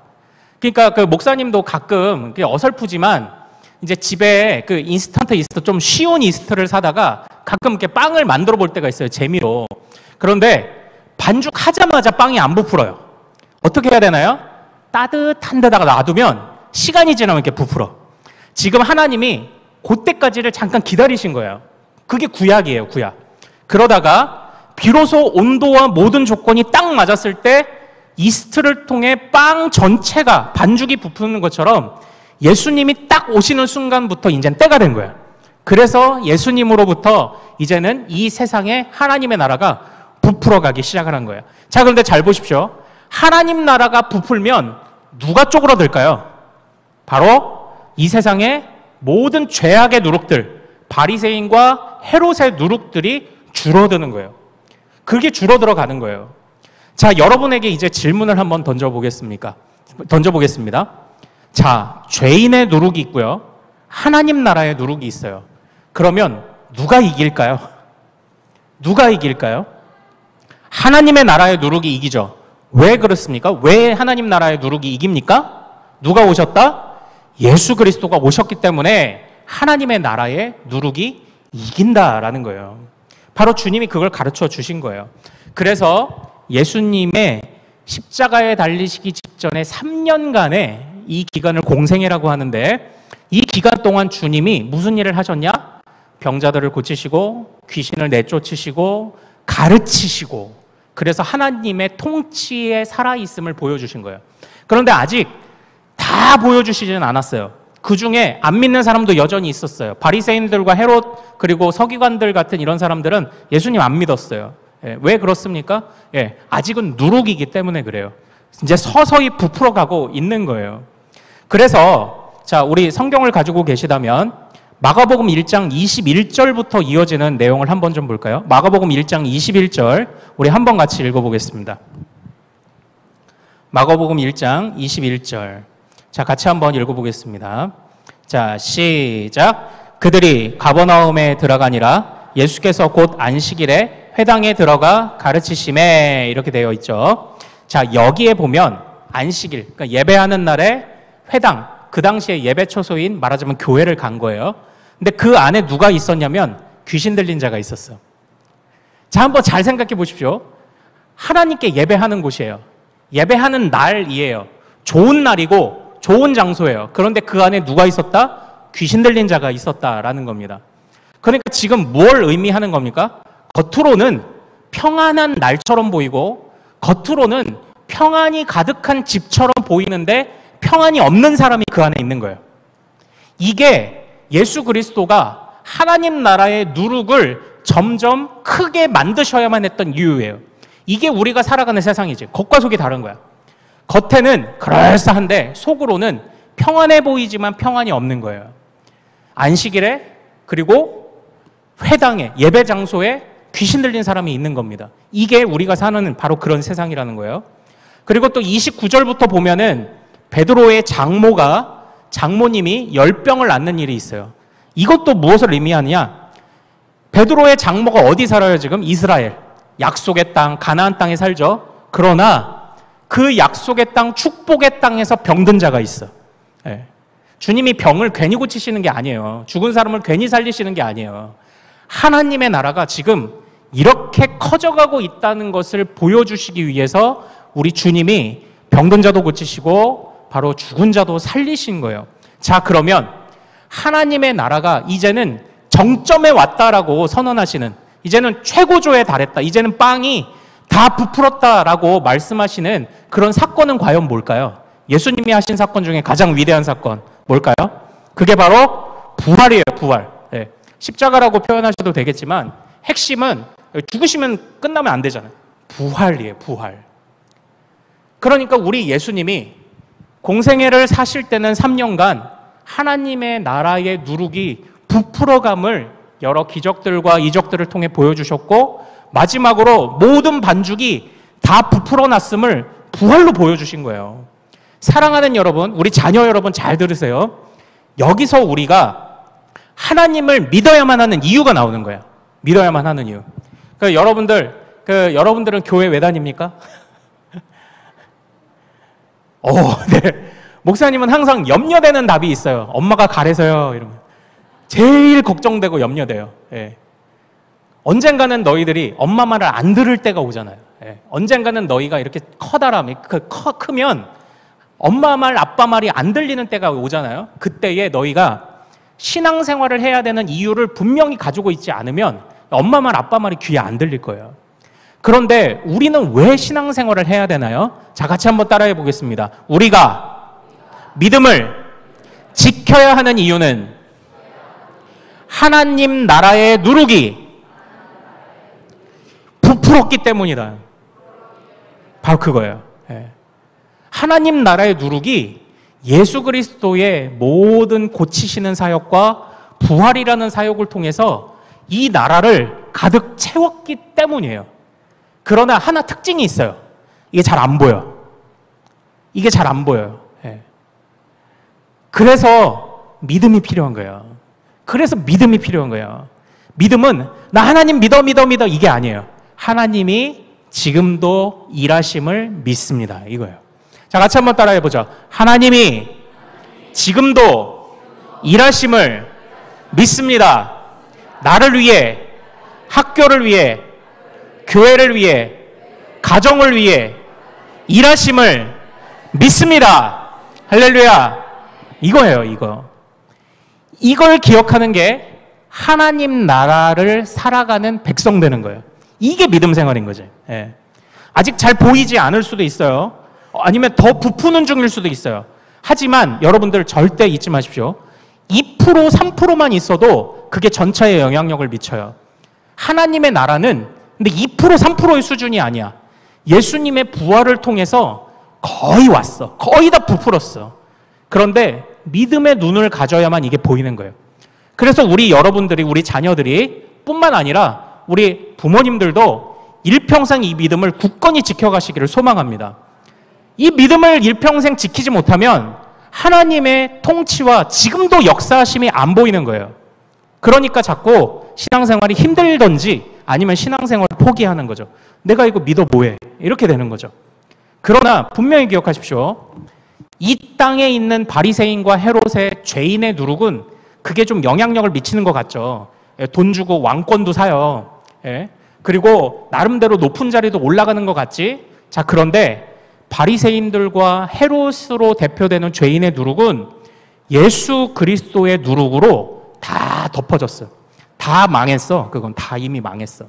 그러니까 그 목사님도 가끔 어설프지만 이제 집에 그 인스턴트 이스트, 좀 쉬운 이스트를 사다가 가끔 이렇게 빵을 만들어 볼 때가 있어요. 재미로. 그런데 반죽하자마자 빵이 안 부풀어요. 어떻게 해야 되나요? 따뜻한 데다가 놔두면 시간이 지나면 이렇게 부풀어. 지금 하나님이 그때까지를 잠깐 기다리신 거예요. 그게 구약이에요, 구약. 그러다가 비로소 온도와 모든 조건이 딱 맞았을 때 이스트를 통해 빵 전체가 반죽이 부푸는 것처럼 예수님이 딱 오시는 순간부터 이제는 때가 된 거예요. 그래서 예수님으로부터 이제는 이 세상에 하나님의 나라가 부풀어가기 시작하는 거예요. 자, 그런데 잘 보십시오. 하나님 나라가 부풀면 누가 쪼그라들까요? 바로 이 세상의 모든 죄악의 누룩들, 바리새인과 헤롯의 누룩들이 줄어드는 거예요. 그게 줄어들어 가는 거예요. 자, 여러분에게 이제 질문을 한번 던져보겠습니다. 자, 죄인의 누룩이 있고요. 하나님 나라의 누룩이 있어요. 그러면 누가 이길까요? 누가 이길까요? 하나님의 나라의 누룩이 이기죠. 왜 그렇습니까? 왜 하나님 나라의 누룩이 이깁니까? 누가 오셨다? 예수 그리스도가 오셨기 때문에 하나님의 나라의 누룩이 이긴다라는 거예요. 바로 주님이 그걸 가르쳐 주신 거예요. 그래서 예수님의 십자가에 달리시기 직전에 3년간의 이 기간을 공생애라고 하는데, 이 기간 동안 주님이 무슨 일을 하셨냐? 병자들을 고치시고 귀신을 내쫓으시고 가르치시고, 그래서 하나님의 통치에 살아있음을 보여주신 거예요. 그런데 아직 다 보여주시지는 않았어요. 그 중에 안 믿는 사람도 여전히 있었어요. 바리새인들과 헤롯 그리고 서기관들 같은 이런 사람들은 예수님 안 믿었어요. 왜 그렇습니까? 아직은 누룩이기 때문에 그래요. 이제 서서히 부풀어가고 있는 거예요. 그래서 자, 우리 성경을 가지고 계시다면 마가복음 1장 21절부터 이어지는 내용을 한번 좀 볼까요? 마가복음 1장 21절 우리 한번 같이 읽어보겠습니다. 마가복음 1장 21절. 자, 같이 한번 읽어보겠습니다. 자, 시작. 그들이 가버나움에 들어가니라. 예수께서 곧 안식일에 회당에 들어가 가르치심에, 이렇게 되어 있죠. 자, 여기에 보면 안식일, 그러니까 예배하는 날에 회당, 그 당시에 예배 처소인 말하자면 교회를 간 거예요. 근데 그 안에 누가 있었냐면 귀신 들린 자가 있었어. 자, 한번 잘 생각해 보십시오. 하나님께 예배하는 곳이에요. 예배하는 날이에요. 좋은 날이고 좋은 장소예요. 그런데 그 안에 누가 있었다? 귀신 들린 자가 있었다라는 겁니다. 그러니까 지금 뭘 의미하는 겁니까? 겉으로는 평안한 날처럼 보이고 겉으로는 평안이 가득한 집처럼 보이는데 평안이 없는 사람이 그 안에 있는 거예요. 이게 예수 그리스도가 하나님 나라의 누룩을 점점 크게 만드셔야만 했던 이유예요. 이게 우리가 살아가는 세상이지. 겉과 속이 다른 거야. 겉에는 그럴싸한데 속으로는 평안해 보이지만 평안이 없는 거예요. 안식일에 그리고 회당에, 예배 장소에 귀신 들린 사람이 있는 겁니다. 이게 우리가 사는 바로 그런 세상이라는 거예요. 그리고 또 29절부터 보면은 베드로의 장모님이 열병을 앓는 일이 있어요. 이것도 무엇을 의미하느냐? 베드로의 장모가 어디 살아요 지금? 이스라엘. 약속의 땅, 가나안 땅에 살죠. 그러나 그 약속의 땅, 축복의 땅에서 병든 자가 있어. 주님이 병을 괜히 고치시는 게 아니에요. 죽은 사람을 괜히 살리시는 게 아니에요. 하나님의 나라가 지금 이렇게 커져가고 있다는 것을 보여주시기 위해서 우리 주님이 병든 자도 고치시고 바로 죽은 자도 살리신 거예요. 자, 그러면 하나님의 나라가 이제는 정점에 왔다라고 선언하시는, 이제는 최고조에 달했다, 이제는 빵이 다 부풀었다라고 말씀하시는 그런 사건은 과연 뭘까요? 예수님이 하신 사건 중에 가장 위대한 사건 뭘까요? 그게 바로 부활이에요. 부활. 십자가라고 표현하셔도 되겠지만 핵심은 죽으시면 끝나면 안 되잖아요. 부활이에요. 부활. 그러니까 우리 예수님이 공생애를 사실 때는 3년간 하나님의 나라의 누룩이 부풀어감을 여러 기적들과 이적들을 통해 보여주셨고, 마지막으로 모든 반죽이 다 부풀어났음을 부활로 보여주신 거예요. 사랑하는 여러분, 우리 자녀 여러분 잘 들으세요. 여기서 우리가 하나님을 믿어야만 하는 이유가 나오는 거예요. 믿어야만 하는 이유. 여러분들은 교회 왜 다닙니까? 네. 목사님은 항상 염려되는 답이 있어요. 엄마가 가래서요. 이러면 제일 걱정되고 염려돼요. 언젠가는 너희들이 엄마 말을 안 들을 때가 오잖아요. 언젠가는 너희가 이렇게 크면 엄마 말, 아빠 말이 안 들리는 때가 오잖아요. 그때에 너희가 신앙생활을 해야 되는 이유를 분명히 가지고 있지 않으면 엄마 말, 아빠 말이 귀에 안 들릴 거예요. 그런데 우리는 왜 신앙생활을 해야 되나요? 자, 같이 한번 따라해 보겠습니다. 우리가 믿음을 지켜야 하는 이유는 하나님 나라의 누룩이 부풀었기 때문이다. 바로 그거예요. 하나님 나라의 누룩이 예수 그리스도의 모든 고치시는 사역과 부활이라는 사역을 통해서 이 나라를 가득 채웠기 때문이에요. 그러나 하나 특징이 있어요. 이게 잘 안 보여. 이게 잘 안 보여요. 그래서 믿음이 필요한 거예요. 그래서 믿음이 필요한 거예요. 믿음은 나 하나님 믿어 이게 아니에요. 하나님이 지금도 일하심을 믿습니다. 이거예요. 자, 같이 한번 따라해 보죠. 하나님이 지금도 일하심을 믿습니다. 나를 위해, 학교를 위해, 교회를 위해, 가정을 위해 일하심을 믿습니다. 할렐루야. 이거예요, 이거. 이걸 기억하는 게 하나님 나라를 살아가는 백성 되는 거예요. 이게 믿음 생활인 거지. 예. 아직 잘 보이지 않을 수도 있어요. 아니면 더 부푸는 중일 수도 있어요. 하지만 여러분들 절대 잊지 마십시오. 2%, 3%만 있어도 그게 전체에 영향력을 미쳐요. 하나님의 나라는 근데 2%, 3%의 수준이 아니야. 예수님의 부활을 통해서 거의 왔어. 거의 다 부풀었어. 그런데 믿음의 눈을 가져야만 이게 보이는 거예요. 그래서 우리 여러분들이, 우리 자녀들이 뿐만 아니라 우리 부모님들도 일평생 이 믿음을 굳건히 지켜가시기를 소망합니다. 이 믿음을 일평생 지키지 못하면 하나님의 통치와 지금도 역사하심이 안 보이는 거예요. 그러니까 자꾸 신앙생활이 힘들던지 아니면 신앙생활을 포기하는 거죠. 내가 이거 믿어 뭐해? 이렇게 되는 거죠. 그러나 분명히 기억하십시오. 이 땅에 있는 바리새인과 헤롯의 죄인의 누룩은 그게 좀 영향력을 미치는 것 같죠. 돈 주고 왕권도 사요. 그리고 나름대로 높은 자리도 올라가는 것 같지? 자, 그런데 바리새인들과 헤롯으로 대표되는 죄인의 누룩은 예수 그리스도의 누룩으로 다 덮어졌어요. 다 망했어. 그건 다 이미 망했어.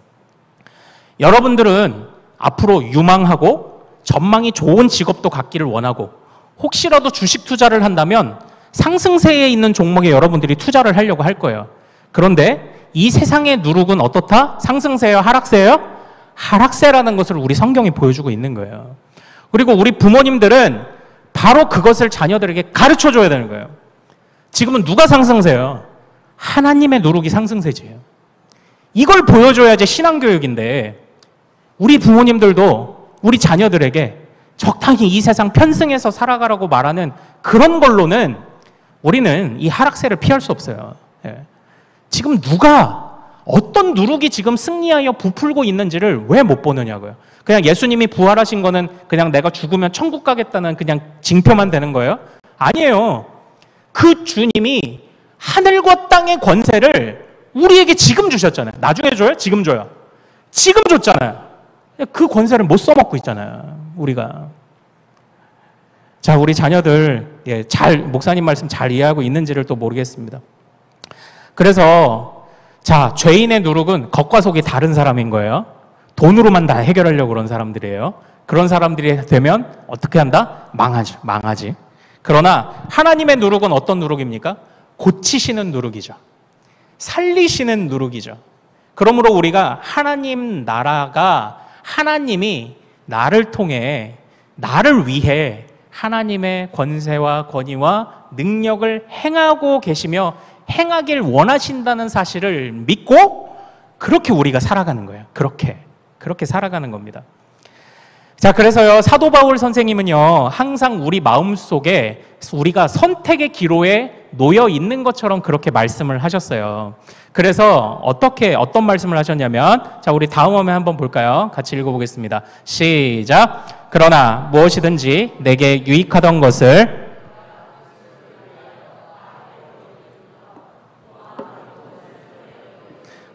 여러분들은 앞으로 유망하고 전망이 좋은 직업도 갖기를 원하고 혹시라도 주식 투자를 한다면 상승세에 있는 종목에 여러분들이 투자를 하려고 할 거예요. 그런데 이 세상의 누룩은 어떻다? 상승세예요? 하락세예요? 하락세라는 것을 우리 성경이 보여주고 있는 거예요. 그리고 우리 부모님들은 바로 그것을 자녀들에게 가르쳐줘야 되는 거예요. 지금은 누가 상승세예요? 하나님의 누룩이 상승세지예요. 이걸 보여줘야지 신앙교육인데 우리 부모님들도 우리 자녀들에게 적당히 이 세상 편승해서 살아가라고 말하는 그런 걸로는 우리는 이 하락세를 피할 수 없어요. 지금 누가 어떤 누룩이 지금 승리하여 부풀고 있는지를 왜 못 보느냐고요. 그냥 예수님이 부활하신 거는 그냥 내가 죽으면 천국 가겠다는 그냥 징표만 되는 거예요? 아니에요. 그 주님이 하늘과 땅의 권세를 우리에게 지금 주셨잖아요. 나중에 줘요? 지금 줘요? 지금 줬잖아요. 그 권세를 못 써먹고 있잖아요. 우리가. 자, 우리 자녀들 목사님 말씀 잘 이해하고 있는지를 또 모르겠습니다. 그래서 자, 죄인의 누룩은 겉과 속이 다른 사람인 거예요. 돈으로만 다 해결하려고 그런 사람들이에요. 그런 사람들이 되면 어떻게 한다? 망하지. 그러나 하나님의 누룩은 어떤 누룩입니까? 고치시는 누룩이죠. 살리시는 누룩이죠. 그러므로 우리가 하나님 나라가 하나님이 나를 통해 나를 위해 하나님의 권세와 권위와 능력을 행하고 계시며 행하길 원하신다는 사실을 믿고 그렇게 우리가 살아가는 거예요. 그렇게 살아가는 겁니다. 자, 그래서요, 사도 바울 선생님은요, 항상 우리 마음속에 우리가 선택의 기로에 놓여 있는 것처럼 그렇게 말씀을 하셨어요. 그래서 어떤 말씀을 하셨냐면, 자, 우리 다음 화면 한번 볼까요? 같이 읽어보겠습니다. 시작. 그러나 무엇이든지 내게 유익하던 것을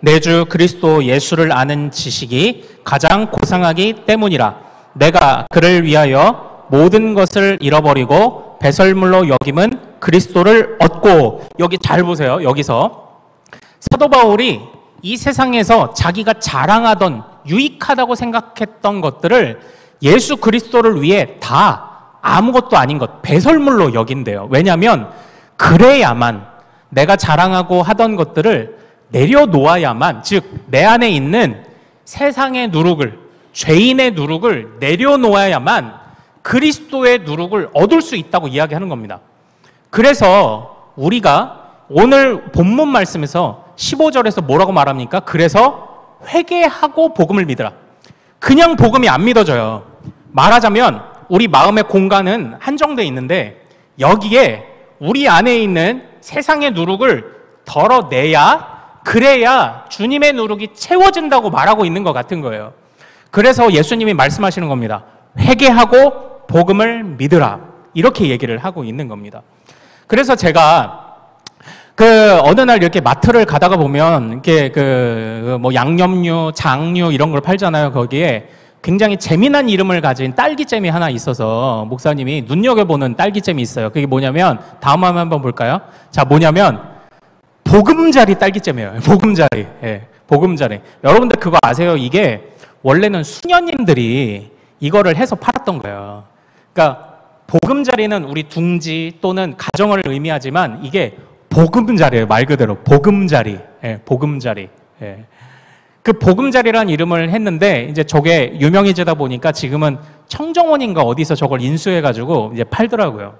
내 주 그리스도 예수를 아는 지식이 가장 고상하기 때문이라. 내가 그를 위하여 모든 것을 잃어버리고 배설물로 여김은 그리스도를 얻고. 여기 잘 보세요. 여기서 사도 바울이 이 세상에서 자기가 자랑하던 유익하다고 생각했던 것들을 예수 그리스도를 위해 다 아무것도 아닌 것, 배설물로 여긴대요. 왜냐하면 그래야만 내가 자랑하고 하던 것들을 내려놓아야만, 즉 내 안에 있는 세상의 누룩을, 죄인의 누룩을 내려놓아야만 그리스도의 누룩을 얻을 수 있다고 이야기하는 겁니다. 그래서 우리가 오늘 본문 말씀에서 15절에서 뭐라고 말합니까? 그래서 회개하고 복음을 믿으라. 그냥 복음이 안 믿어져요. 말하자면 우리 마음의 공간은 한정되어 있는데 여기에 우리 안에 있는 세상의 누룩을 덜어내야, 그래야 주님의 누룩이 채워진다고 말하고 있는 것 같은 거예요. 그래서 예수님이 말씀하시는 겁니다. 회개하고 복음을 믿으라. 이렇게 얘기를 하고 있는 겁니다. 그래서 제가 어느 날 이렇게 마트를 가다가 보면 이렇게 뭐 양념류, 장류 이런 걸 팔잖아요. 거기에 굉장히 재미난 이름을 가진 딸기잼이 하나 있어서 목사님이 눈여겨보는 딸기잼이 있어요. 그게 뭐냐면, 다음 화면 한번 볼까요? 자, 뭐냐면 보금자리 딸기잼이에요. 보금자리. 예, 보금자리. 여러분들 그거 아세요? 이게 원래는 수녀님들이 이거를 해서 팔았던 거예요. 그러니까 보금자리는 우리 둥지 또는 가정을 의미하지만 이게 보금자리예요. 말 그대로 보금자리. 예, 보금자리. 예. 그 보금자리라는 이름을 했는데 이제 저게 유명해지다 보니까 지금은 청정원인가 어디서 저걸 인수해가지고 이제 팔더라고요.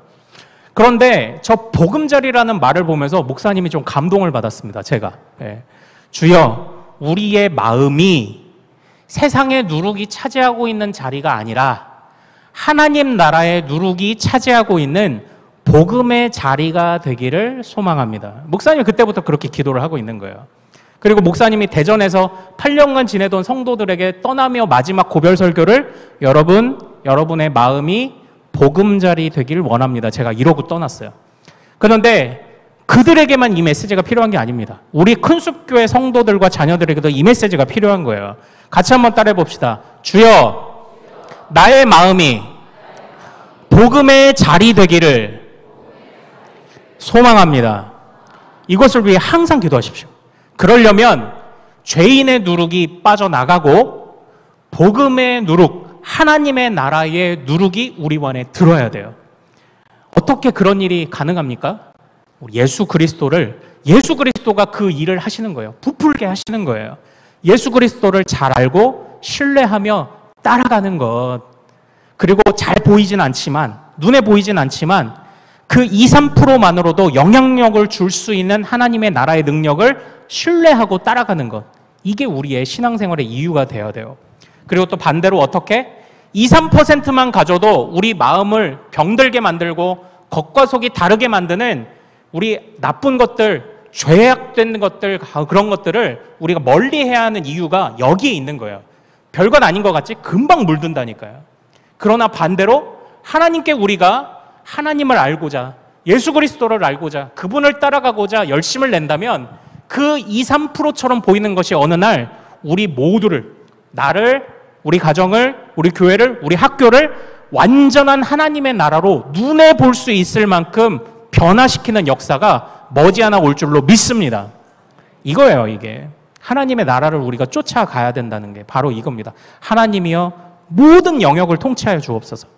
그런데 저 보금자리라는 말을 보면서 목사님이 좀 감동을 받았습니다. 제가. 예. 주여, 우리의 마음이 세상의 누룩이 차지하고 있는 자리가 아니라 하나님 나라의 누룩이 차지하고 있는 복음의 자리가 되기를 소망합니다. 목사님이 그때부터 그렇게 기도를 하고 있는 거예요. 그리고 목사님이 대전에서 8년간 지내던 성도들에게 떠나며 마지막 고별 설교를 여러분의 마음이 보금자리 되길 원합니다. 제가 이러고 떠났어요. 그런데 그들에게만 이 메시지가 필요한 게 아닙니다. 우리 큰숲교회 성도들과 자녀들에게도 이 메시지가 필요한 거예요. 같이 한번 따라해 봅시다. 주여, 나의 마음이 복음의 자리 되기를 소망합니다. 이것을 위해 항상 기도하십시오. 그러려면 죄인의 누룩이 빠져나가고 복음의 누룩, 하나님의 나라의 누룩이 우리 안에 들어야 돼요. 어떻게 그런 일이 가능합니까? 예수 그리스도가 그 일을 하시는 거예요. 부풀게 하시는 거예요. 예수 그리스도를 잘 알고 신뢰하며 따라가는 것. 그리고 잘 보이진 않지만, 눈에 보이진 않지만 그 2, 3%만으로도 영향력을 줄 수 있는 하나님의 나라의 능력을 신뢰하고 따라가는 것. 이게 우리의 신앙생활의 이유가 되어야 돼요. 그리고 또 반대로 어떻게? 2, 3%만 가져도 우리 마음을 병들게 만들고 겉과 속이 다르게 만드는 우리 나쁜 것들, 죄악된 것들, 그런 것들을 우리가 멀리해야 하는 이유가 여기에 있는 거예요. 별건 아닌 것 같지? 금방 물든다니까요. 그러나 반대로 하나님께 우리가 하나님을 알고자, 예수 그리스도를 알고자, 그분을 따라가고자 열심을 낸다면 그 2, 3%처럼 보이는 것이 어느 날 우리 모두를, 나를, 우리 가정을, 우리 교회를, 우리 학교를 완전한 하나님의 나라로 눈에 볼 수 있을 만큼 변화시키는 역사가 머지않아 올 줄로 믿습니다. 이거예요, 이게. 하나님의 나라를 우리가 쫓아가야 된다는 게 바로 이겁니다. 하나님이여 모든 영역을 통치하여 주옵소서.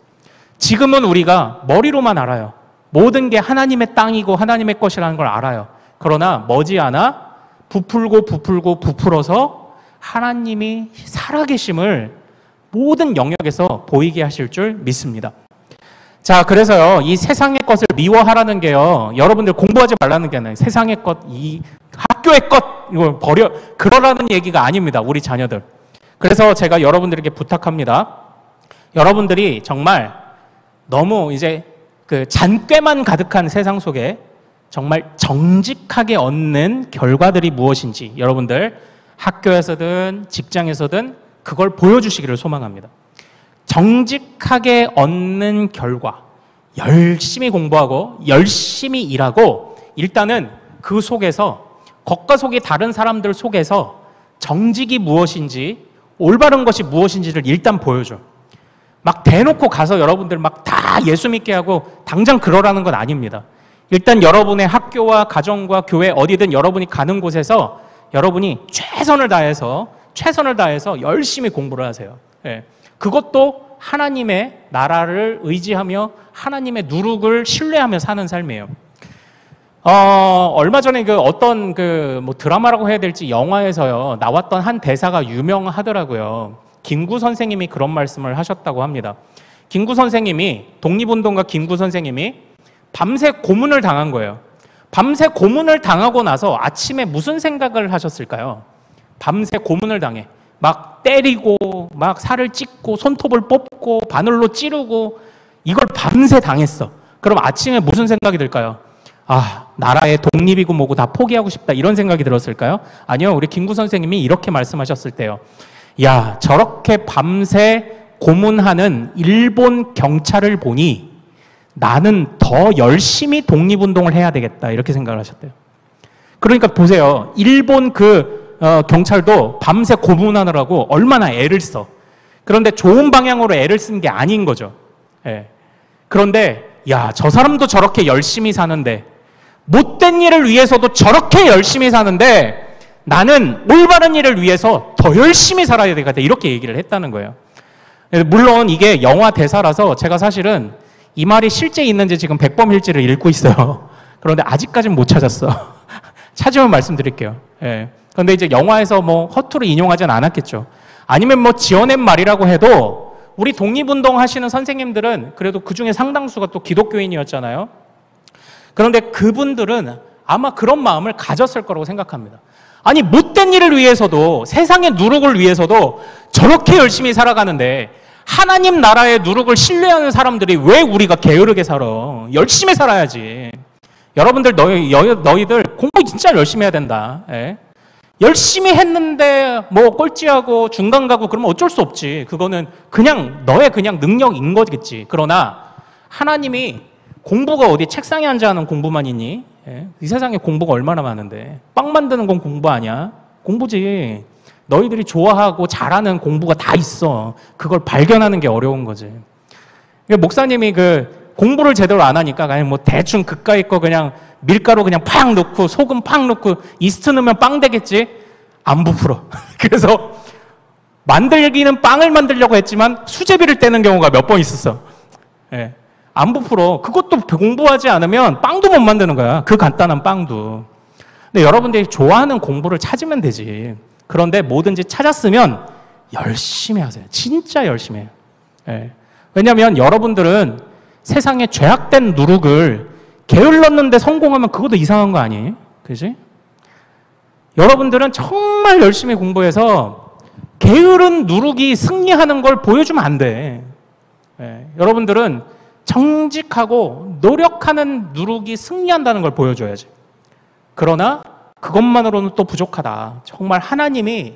지금은 우리가 머리로만 알아요. 모든 게 하나님의 땅이고 하나님의 것이라는 걸 알아요. 그러나 머지않아 부풀어서 하나님이 살아계심을 모든 영역에서 보이게 하실 줄 믿습니다. 자, 그래서요, 이 세상의 것을 미워하라는 게요, 여러분들 공부하지 말라는 게 아니에요. 세상의 것, 이 학교의 것, 이걸 버려, 그러라는 얘기가 아닙니다. 우리 자녀들. 그래서 제가 여러분들에게 부탁합니다. 여러분들이 정말 너무 이제 그 잔꾀만 가득한 세상 속에 정말 정직하게 얻는 결과들이 무엇인지 여러분들 학교에서든 직장에서든 그걸 보여주시기를 소망합니다. 정직하게 얻는 결과, 열심히 공부하고 열심히 일하고 일단은 그 속에서 겉과 속이 다른 사람들 속에서 정직이 무엇인지 올바른 것이 무엇인지를 일단 보여줘. 막 대놓고 가서 여러분들 막 다 예수 믿게 하고 당장 그러라는 건 아닙니다. 일단 여러분의 학교와 가정과 교회 어디든 여러분이 가는 곳에서 여러분이 최선을 다해서 열심히 공부를 하세요. 예. 그것도 하나님의 나라를 의지하며 하나님의 누룩을 신뢰하며 사는 삶이에요. 얼마 전에 어떤 뭐 드라마라고 해야 될지 영화에서요 나왔던 한 대사가 유명하더라고요. 김구 선생님이 그런 말씀을 하셨다고 합니다. 김구 선생님이, 독립운동가 김구 선생님이 밤새 고문을 당한 거예요. 밤새 고문을 당하고 나서 아침에 무슨 생각을 하셨을까요? 밤새 고문을 당해. 막 때리고, 막 살을 찢고, 손톱을 뽑고, 바늘로 찌르고, 이걸 밤새 당했어. 그럼 아침에 무슨 생각이 들까요? 아, 나라의 독립이고 뭐고 다 포기하고 싶다. 이런 생각이 들었을까요? 아니요. 우리 김구 선생님이 이렇게 말씀하셨을 때요. 야, 저렇게 밤새 고문하는 일본 경찰을 보니 나는 더 열심히 독립운동을 해야 되겠다. 이렇게 생각을 하셨대요. 그러니까 보세요. 일본 경찰도 밤새 고문하느라고 얼마나 애를 써. 그런데 좋은 방향으로 애를 쓴 게 아닌 거죠. 예. 그런데 야, 저 사람도 저렇게 열심히 사는데 못된 일을 위해서도 저렇게 열심히 사는데 나는 올바른 일을 위해서 더 열심히 살아야 되겠다. 이렇게 얘기를 했다는 거예요. 물론 이게 영화 대사라서 제가 사실은 이 말이 실제 있는지 지금 백범일지를 읽고 있어요. 그런데 아직까지는 못 찾았어. 찾으면 말씀드릴게요. 예. 그런데 이제 영화에서 뭐 허투루 인용하진 않았겠죠. 아니면 뭐 지어낸 말이라고 해도 우리 독립운동 하시는 선생님들은 그래도 그 중에 상당수가 또 기독교인이었잖아요. 그런데 그분들은 아마 그런 마음을 가졌을 거라고 생각합니다. 아니, 못된 일을 위해서도, 세상의 누룩을 위해서도 저렇게 열심히 살아가는데 하나님 나라의 누룩을 신뢰하는 사람들이 왜 우리가 게으르게 살아? 열심히 살아야지. 여러분들 너희들 공부 진짜 열심히 해야 된다. 예? 열심히 했는데 뭐 꼴찌하고 중간 가고 그러면 어쩔 수 없지. 그거는 그냥 너의 그냥 능력인 거겠지. 그러나 하나님이 공부가 어디 책상에 앉아 하는 공부만 있니? 예? 이 세상에 공부가 얼마나 많은데. 빵 만드는 건 공부 아니야? 공부지. 너희들이 좋아하고 잘하는 공부가 다 있어. 그걸 발견하는 게 어려운 거지. 목사님이 그 공부를 제대로 안 하니까 그냥 뭐 대충 그까이 거 그냥 밀가루 그냥 팍 넣고 소금 팍 넣고 이스트 넣으면 빵 되겠지? 안 부풀어. 그래서 만들기는 빵을 만들려고 했지만 수제비를 떼는 경우가 몇 번 있었어. 예. 안 부풀어. 그것도 공부하지 않으면 빵도 못 만드는 거야. 그 간단한 빵도. 근데 여러분들이 좋아하는 공부를 찾으면 되지. 그런데 뭐든지 찾았으면 열심히 하세요. 진짜 열심히 해요. 예. 왜냐하면 여러분들은 세상에 죄악된 누룩을 게을렀는데 성공하면 그것도 이상한 거 아니에요? 그지? 여러분들은 정말 열심히 공부해서 게으른 누룩이 승리하는 걸 보여주면 안 돼. 예. 여러분들은 정직하고 노력하는 누룩이 승리한다는 걸 보여줘야지. 그러나 그것만으로는 또 부족하다. 정말 하나님이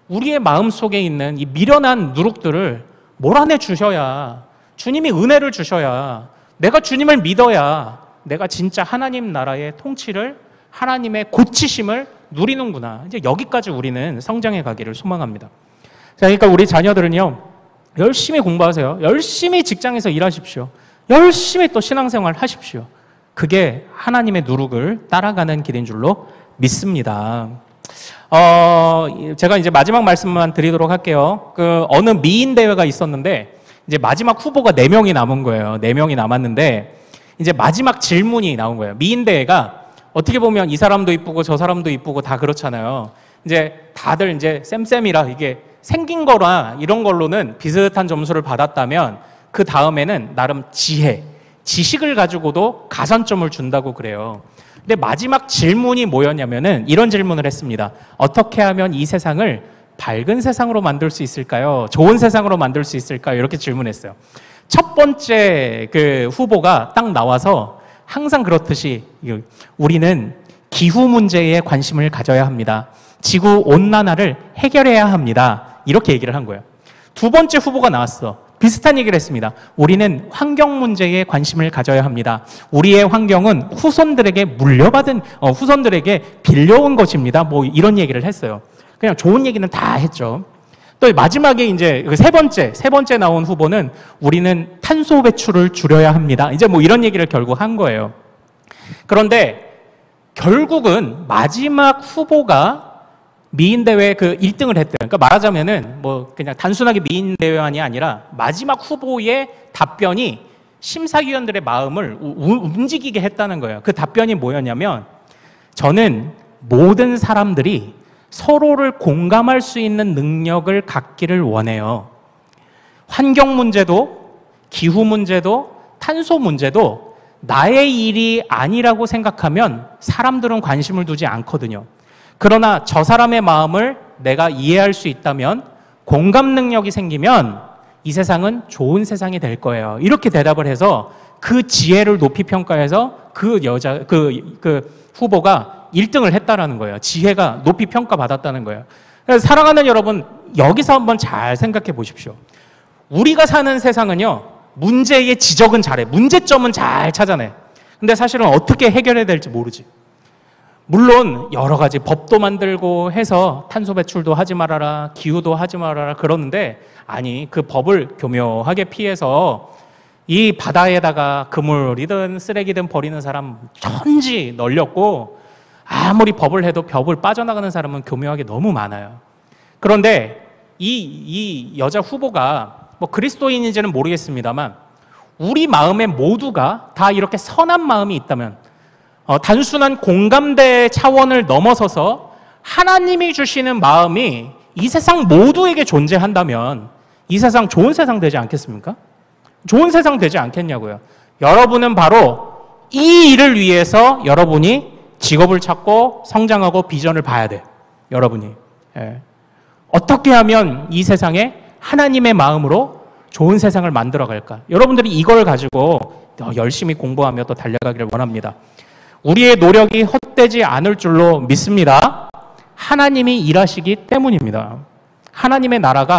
우리의 마음속에 있는 이 미련한 누룩들을 몰아내 주셔야, 주님이 은혜를 주셔야, 내가 주님을 믿어야 내가 진짜 하나님 나라의 통치를, 하나님의 고치심을 누리는구나. 이제 여기까지 우리는 성장해 가기를 소망합니다. 그러니까 우리 자녀들은요, 열심히 공부하세요. 열심히 직장에서 일하십시오. 열심히 또 신앙생활 하십시오. 그게 하나님의 누룩을 따라가는 길인 줄로 믿습니다. 제가 이제 마지막 말씀만 드리도록 할게요. 그 어느 미인 대회가 있었는데 이제 마지막 후보가 4명이 남은 거예요. 4명이 남았는데 이제 마지막 질문이 나온 거예요. 미인 대회가 어떻게 보면 이 사람도 이쁘고 저 사람도 이쁘고 다 그렇잖아요. 이제 다들 이제 쌤쌤이라 이게 생긴 거나 이런 걸로는 비슷한 점수를 받았다면 그 다음에는 나름 지혜, 지식을 가지고도 가산점을 준다고 그래요. 근데 마지막 질문이 뭐였냐면은 이런 질문을 했습니다. 어떻게 하면 이 세상을 밝은 세상으로 만들 수 있을까요? 좋은 세상으로 만들 수 있을까요? 이렇게 질문했어요. 첫 번째 그 후보가 딱 나와서 항상 그렇듯이 우리는 기후 문제에 관심을 가져야 합니다. 지구 온난화를 해결해야 합니다. 이렇게 얘기를 한 거예요. 두 번째 후보가 나왔어. 비슷한 얘기를 했습니다. 우리는 환경 문제에 관심을 가져야 합니다. 우리의 환경은 후손들에게 물려받은, 후손들에게 빌려온 것입니다. 뭐 이런 얘기를 했어요. 그냥 좋은 얘기는 다 했죠. 또 마지막에 이제 세 번째 나온 후보는 우리는 탄소 배출을 줄여야 합니다. 이제 뭐 이런 얘기를 결국 한 거예요. 그런데 결국은 마지막 후보가 미인대회 그 1등을 했대요. 그러니까 말하자면은 뭐 그냥 단순하게 미인대회만이 아니라 마지막 후보의 답변이 심사위원들의 마음을 움직이게 했다는 거예요. 그 답변이 뭐였냐면 저는 모든 사람들이 서로를 공감할 수 있는 능력을 갖기를 원해요. 환경 문제도, 기후 문제도, 탄소 문제도 나의 일이 아니라고 생각하면 사람들은 관심을 두지 않거든요. 그러나 저 사람의 마음을 내가 이해할 수 있다면, 공감 능력이 생기면 이 세상은 좋은 세상이 될 거예요. 이렇게 대답을 해서 그 지혜를 높이 평가해서 그 후보가 1등을 했다라는 거예요. 지혜가 높이 평가받았다는 거예요. 그래서 사랑하는 여러분, 여기서 한번 잘 생각해 보십시오. 우리가 사는 세상은요, 문제의 지적은 잘해. 문제점은 잘 찾아내. 근데 사실은 어떻게 해결해야 될지 모르지. 물론 여러 가지 법도 만들고 해서 탄소 배출도 하지 말아라, 기후도 하지 말아라 그러는데, 아니 그 법을 교묘하게 피해서 이 바다에다가 그물이든 쓰레기든 버리는 사람 천지 널렸고, 아무리 법을 해도 법을 빠져나가는 사람은 교묘하게 너무 많아요. 그런데 이 여자 후보가 뭐 그리스도인인지는 모르겠습니다만, 우리 마음에 모두가 다 이렇게 선한 마음이 있다면, 단순한 공감대 차원을 넘어서서 하나님이 주시는 마음이 이 세상 모두에게 존재한다면 이 세상 좋은 세상 되지 않겠습니까? 좋은 세상 되지 않겠냐고요. 여러분은 바로 이 일을 위해서 여러분이 직업을 찾고 성장하고 비전을 봐야 돼. 여러분이. 어떻게 하면 이 세상에 하나님의 마음으로 좋은 세상을 만들어 갈까? 여러분들이 이걸 가지고 열심히 공부하며 또 달려가기를 원합니다. 우리의 노력이 헛되지 않을 줄로 믿습니다. 하나님이 일하시기 때문입니다. 하나님의 나라가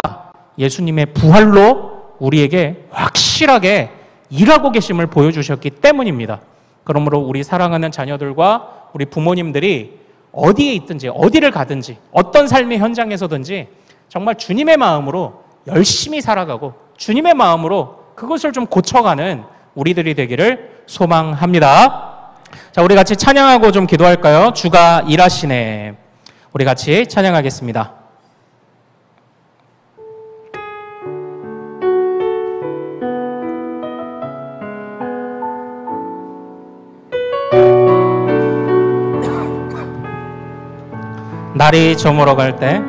예수님의 부활로 우리에게 확실하게 일하고 계심을 보여주셨기 때문입니다. 그러므로 우리 사랑하는 자녀들과 우리 부모님들이 어디에 있든지 어디를 가든지 어떤 삶의 현장에서든지 정말 주님의 마음으로 열심히 살아가고 주님의 마음으로 그것을 좀 고쳐가는 우리들이 되기를 소망합니다. 자, 우리 같이 찬양하고 좀 기도할까요? 주가 일하시네. 우리 같이 찬양하겠습니다. 날이 저물어 갈 때,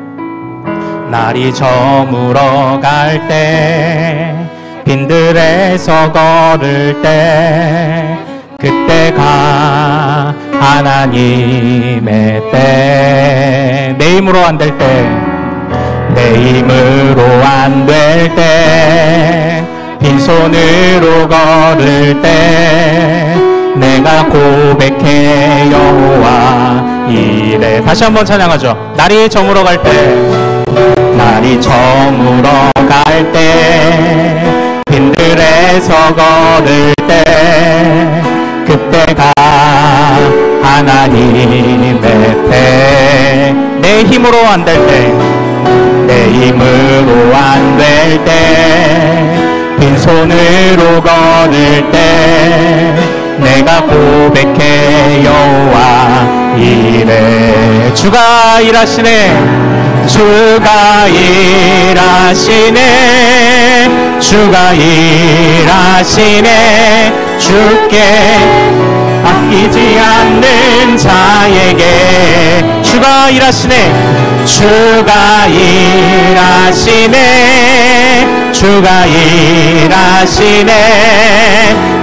날이 저물어 갈 때, 빈들에서 걸을 때, 그때가 하나님의 때. 내 힘으로 안 될 때, 내 힘으로 안 될 때, 빈손으로 걸을 때, 내가 고백해 여호와 이래. 다시 한번 찬양하죠. 날이 저물어 갈 때, 날이 저물어 갈 때, 빈들에서 걸을 때, 그때가 하나님의 때. 내 힘으로 안 될 때, 내 힘으로 안 될 때, 빈손으로 걸을 때, 내가 고백해 여호와 이래. 주가 일하시네. 주가 일하시네. 주가 일하시네. 주께 아끼지 않는 자에게. 주가 일하시네. 주가 일하시네. 주가 일하시네.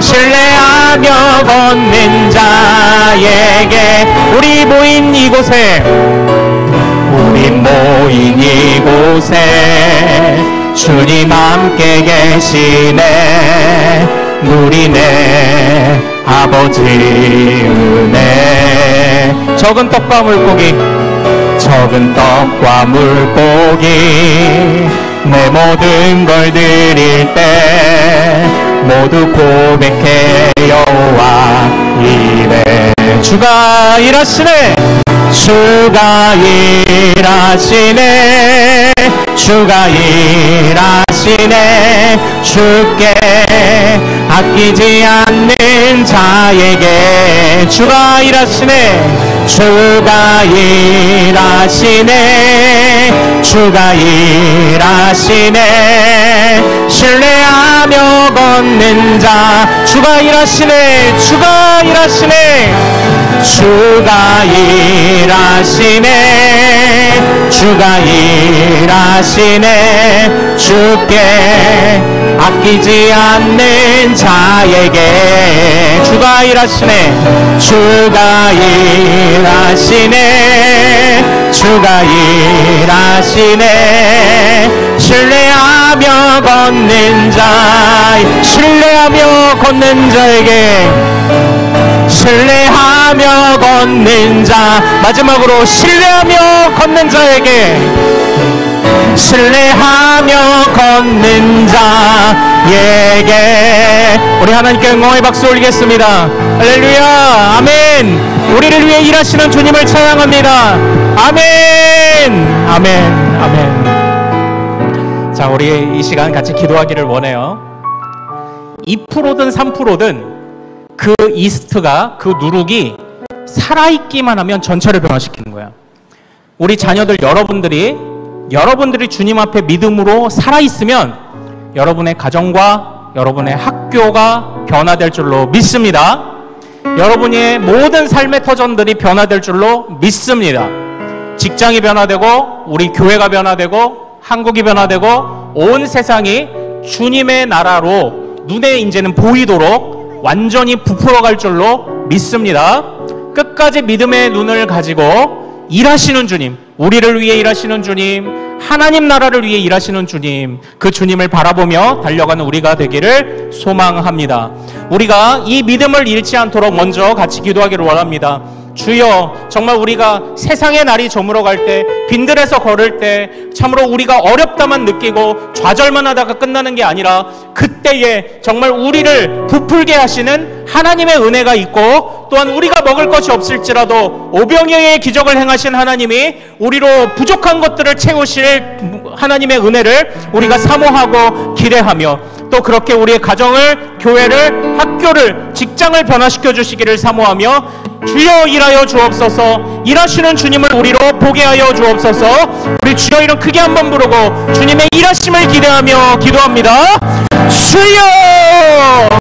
신뢰하며 걷는 자에게. 우리 모인 이곳에, 우리 모인 이곳에 주님 함께 계시네. 누리네 아버지 은혜. 적은 떡과 물고기, 적은 떡과 물고기, 내 모든 걸 드릴 때 모두 고백해 여호와 이래. 주가 일하시네. 주가 일하시네. 주가 일하시네. 주께 아끼지 않는 자에게. 주가 일하시네. 주가 일하시네. 주가 일하시네. 신뢰하며 걷는 자. 주가 일하시네. 주가 일하시네. 주가 일하시네. 주가 일하시네. 주께 아끼지 않는 자에게. 주가 일하시네. 주가 일하시네. 주가 일하시네. 신뢰하며 걷는 자. 신뢰하며 걷는 자에게. 신뢰하며 걷는 자. 마지막으로 신뢰하며 걷는 자에게. 신뢰하며 걷는 자에게. 우리 하나님께 영광의 박수 올리겠습니다. 할렐루야. 아멘. 우리를 위해 일하시는 주님을 찬양합니다. 아멘. 아멘. 아멘. 자, 우리 이 시간 같이 기도하기를 원해요. 2%든 3%든 그 이스트가, 그 누룩이 살아있기만 하면 전체를 변화시키는 거야. 우리 자녀들 여러분들이 주님 앞에 믿음으로 살아있으면 여러분의 가정과 여러분의 학교가 변화될 줄로 믿습니다. 여러분의 모든 삶의 터전들이 변화될 줄로 믿습니다. 직장이 변화되고 우리 교회가 변화되고 한국이 변화되고 온 세상이 주님의 나라로 눈에 이제는 보이도록 완전히 부풀어갈 줄로 믿습니다. 끝까지 믿음의 눈을 가지고 일하시는 주님, 우리를 위해 일하시는 주님, 하나님 나라를 위해 일하시는 주님, 그 주님을 바라보며 달려가는 우리가 되기를 소망합니다. 우리가 이 믿음을 잃지 않도록 먼저 같이 기도하기를 원합니다. 주여, 정말 우리가 세상의 날이 저물어갈 때, 빈들에서 걸을 때 참으로 우리가 어렵다만 느끼고 좌절만 하다가 끝나는 게 아니라 그때에 정말 우리를 부풀게 하시는 하나님의 은혜가 있고, 또한 우리가 먹을 것이 없을지라도 오병이어의 기적을 행하신 하나님이 우리로 부족한 것들을 채우실 하나님의 은혜를 우리가 사모하고 기대하며, 또 그렇게 우리의 가정을, 교회를, 학교를, 직장을 변화시켜 주시기를 사모하며, 주여 일하여 주옵소서, 일하시는 주님을 우리로 보게 하여 주옵소서. 우리 주여 이름 크게 한번 부르고 주님의 일하심을 기대하며 기도합니다. 주여!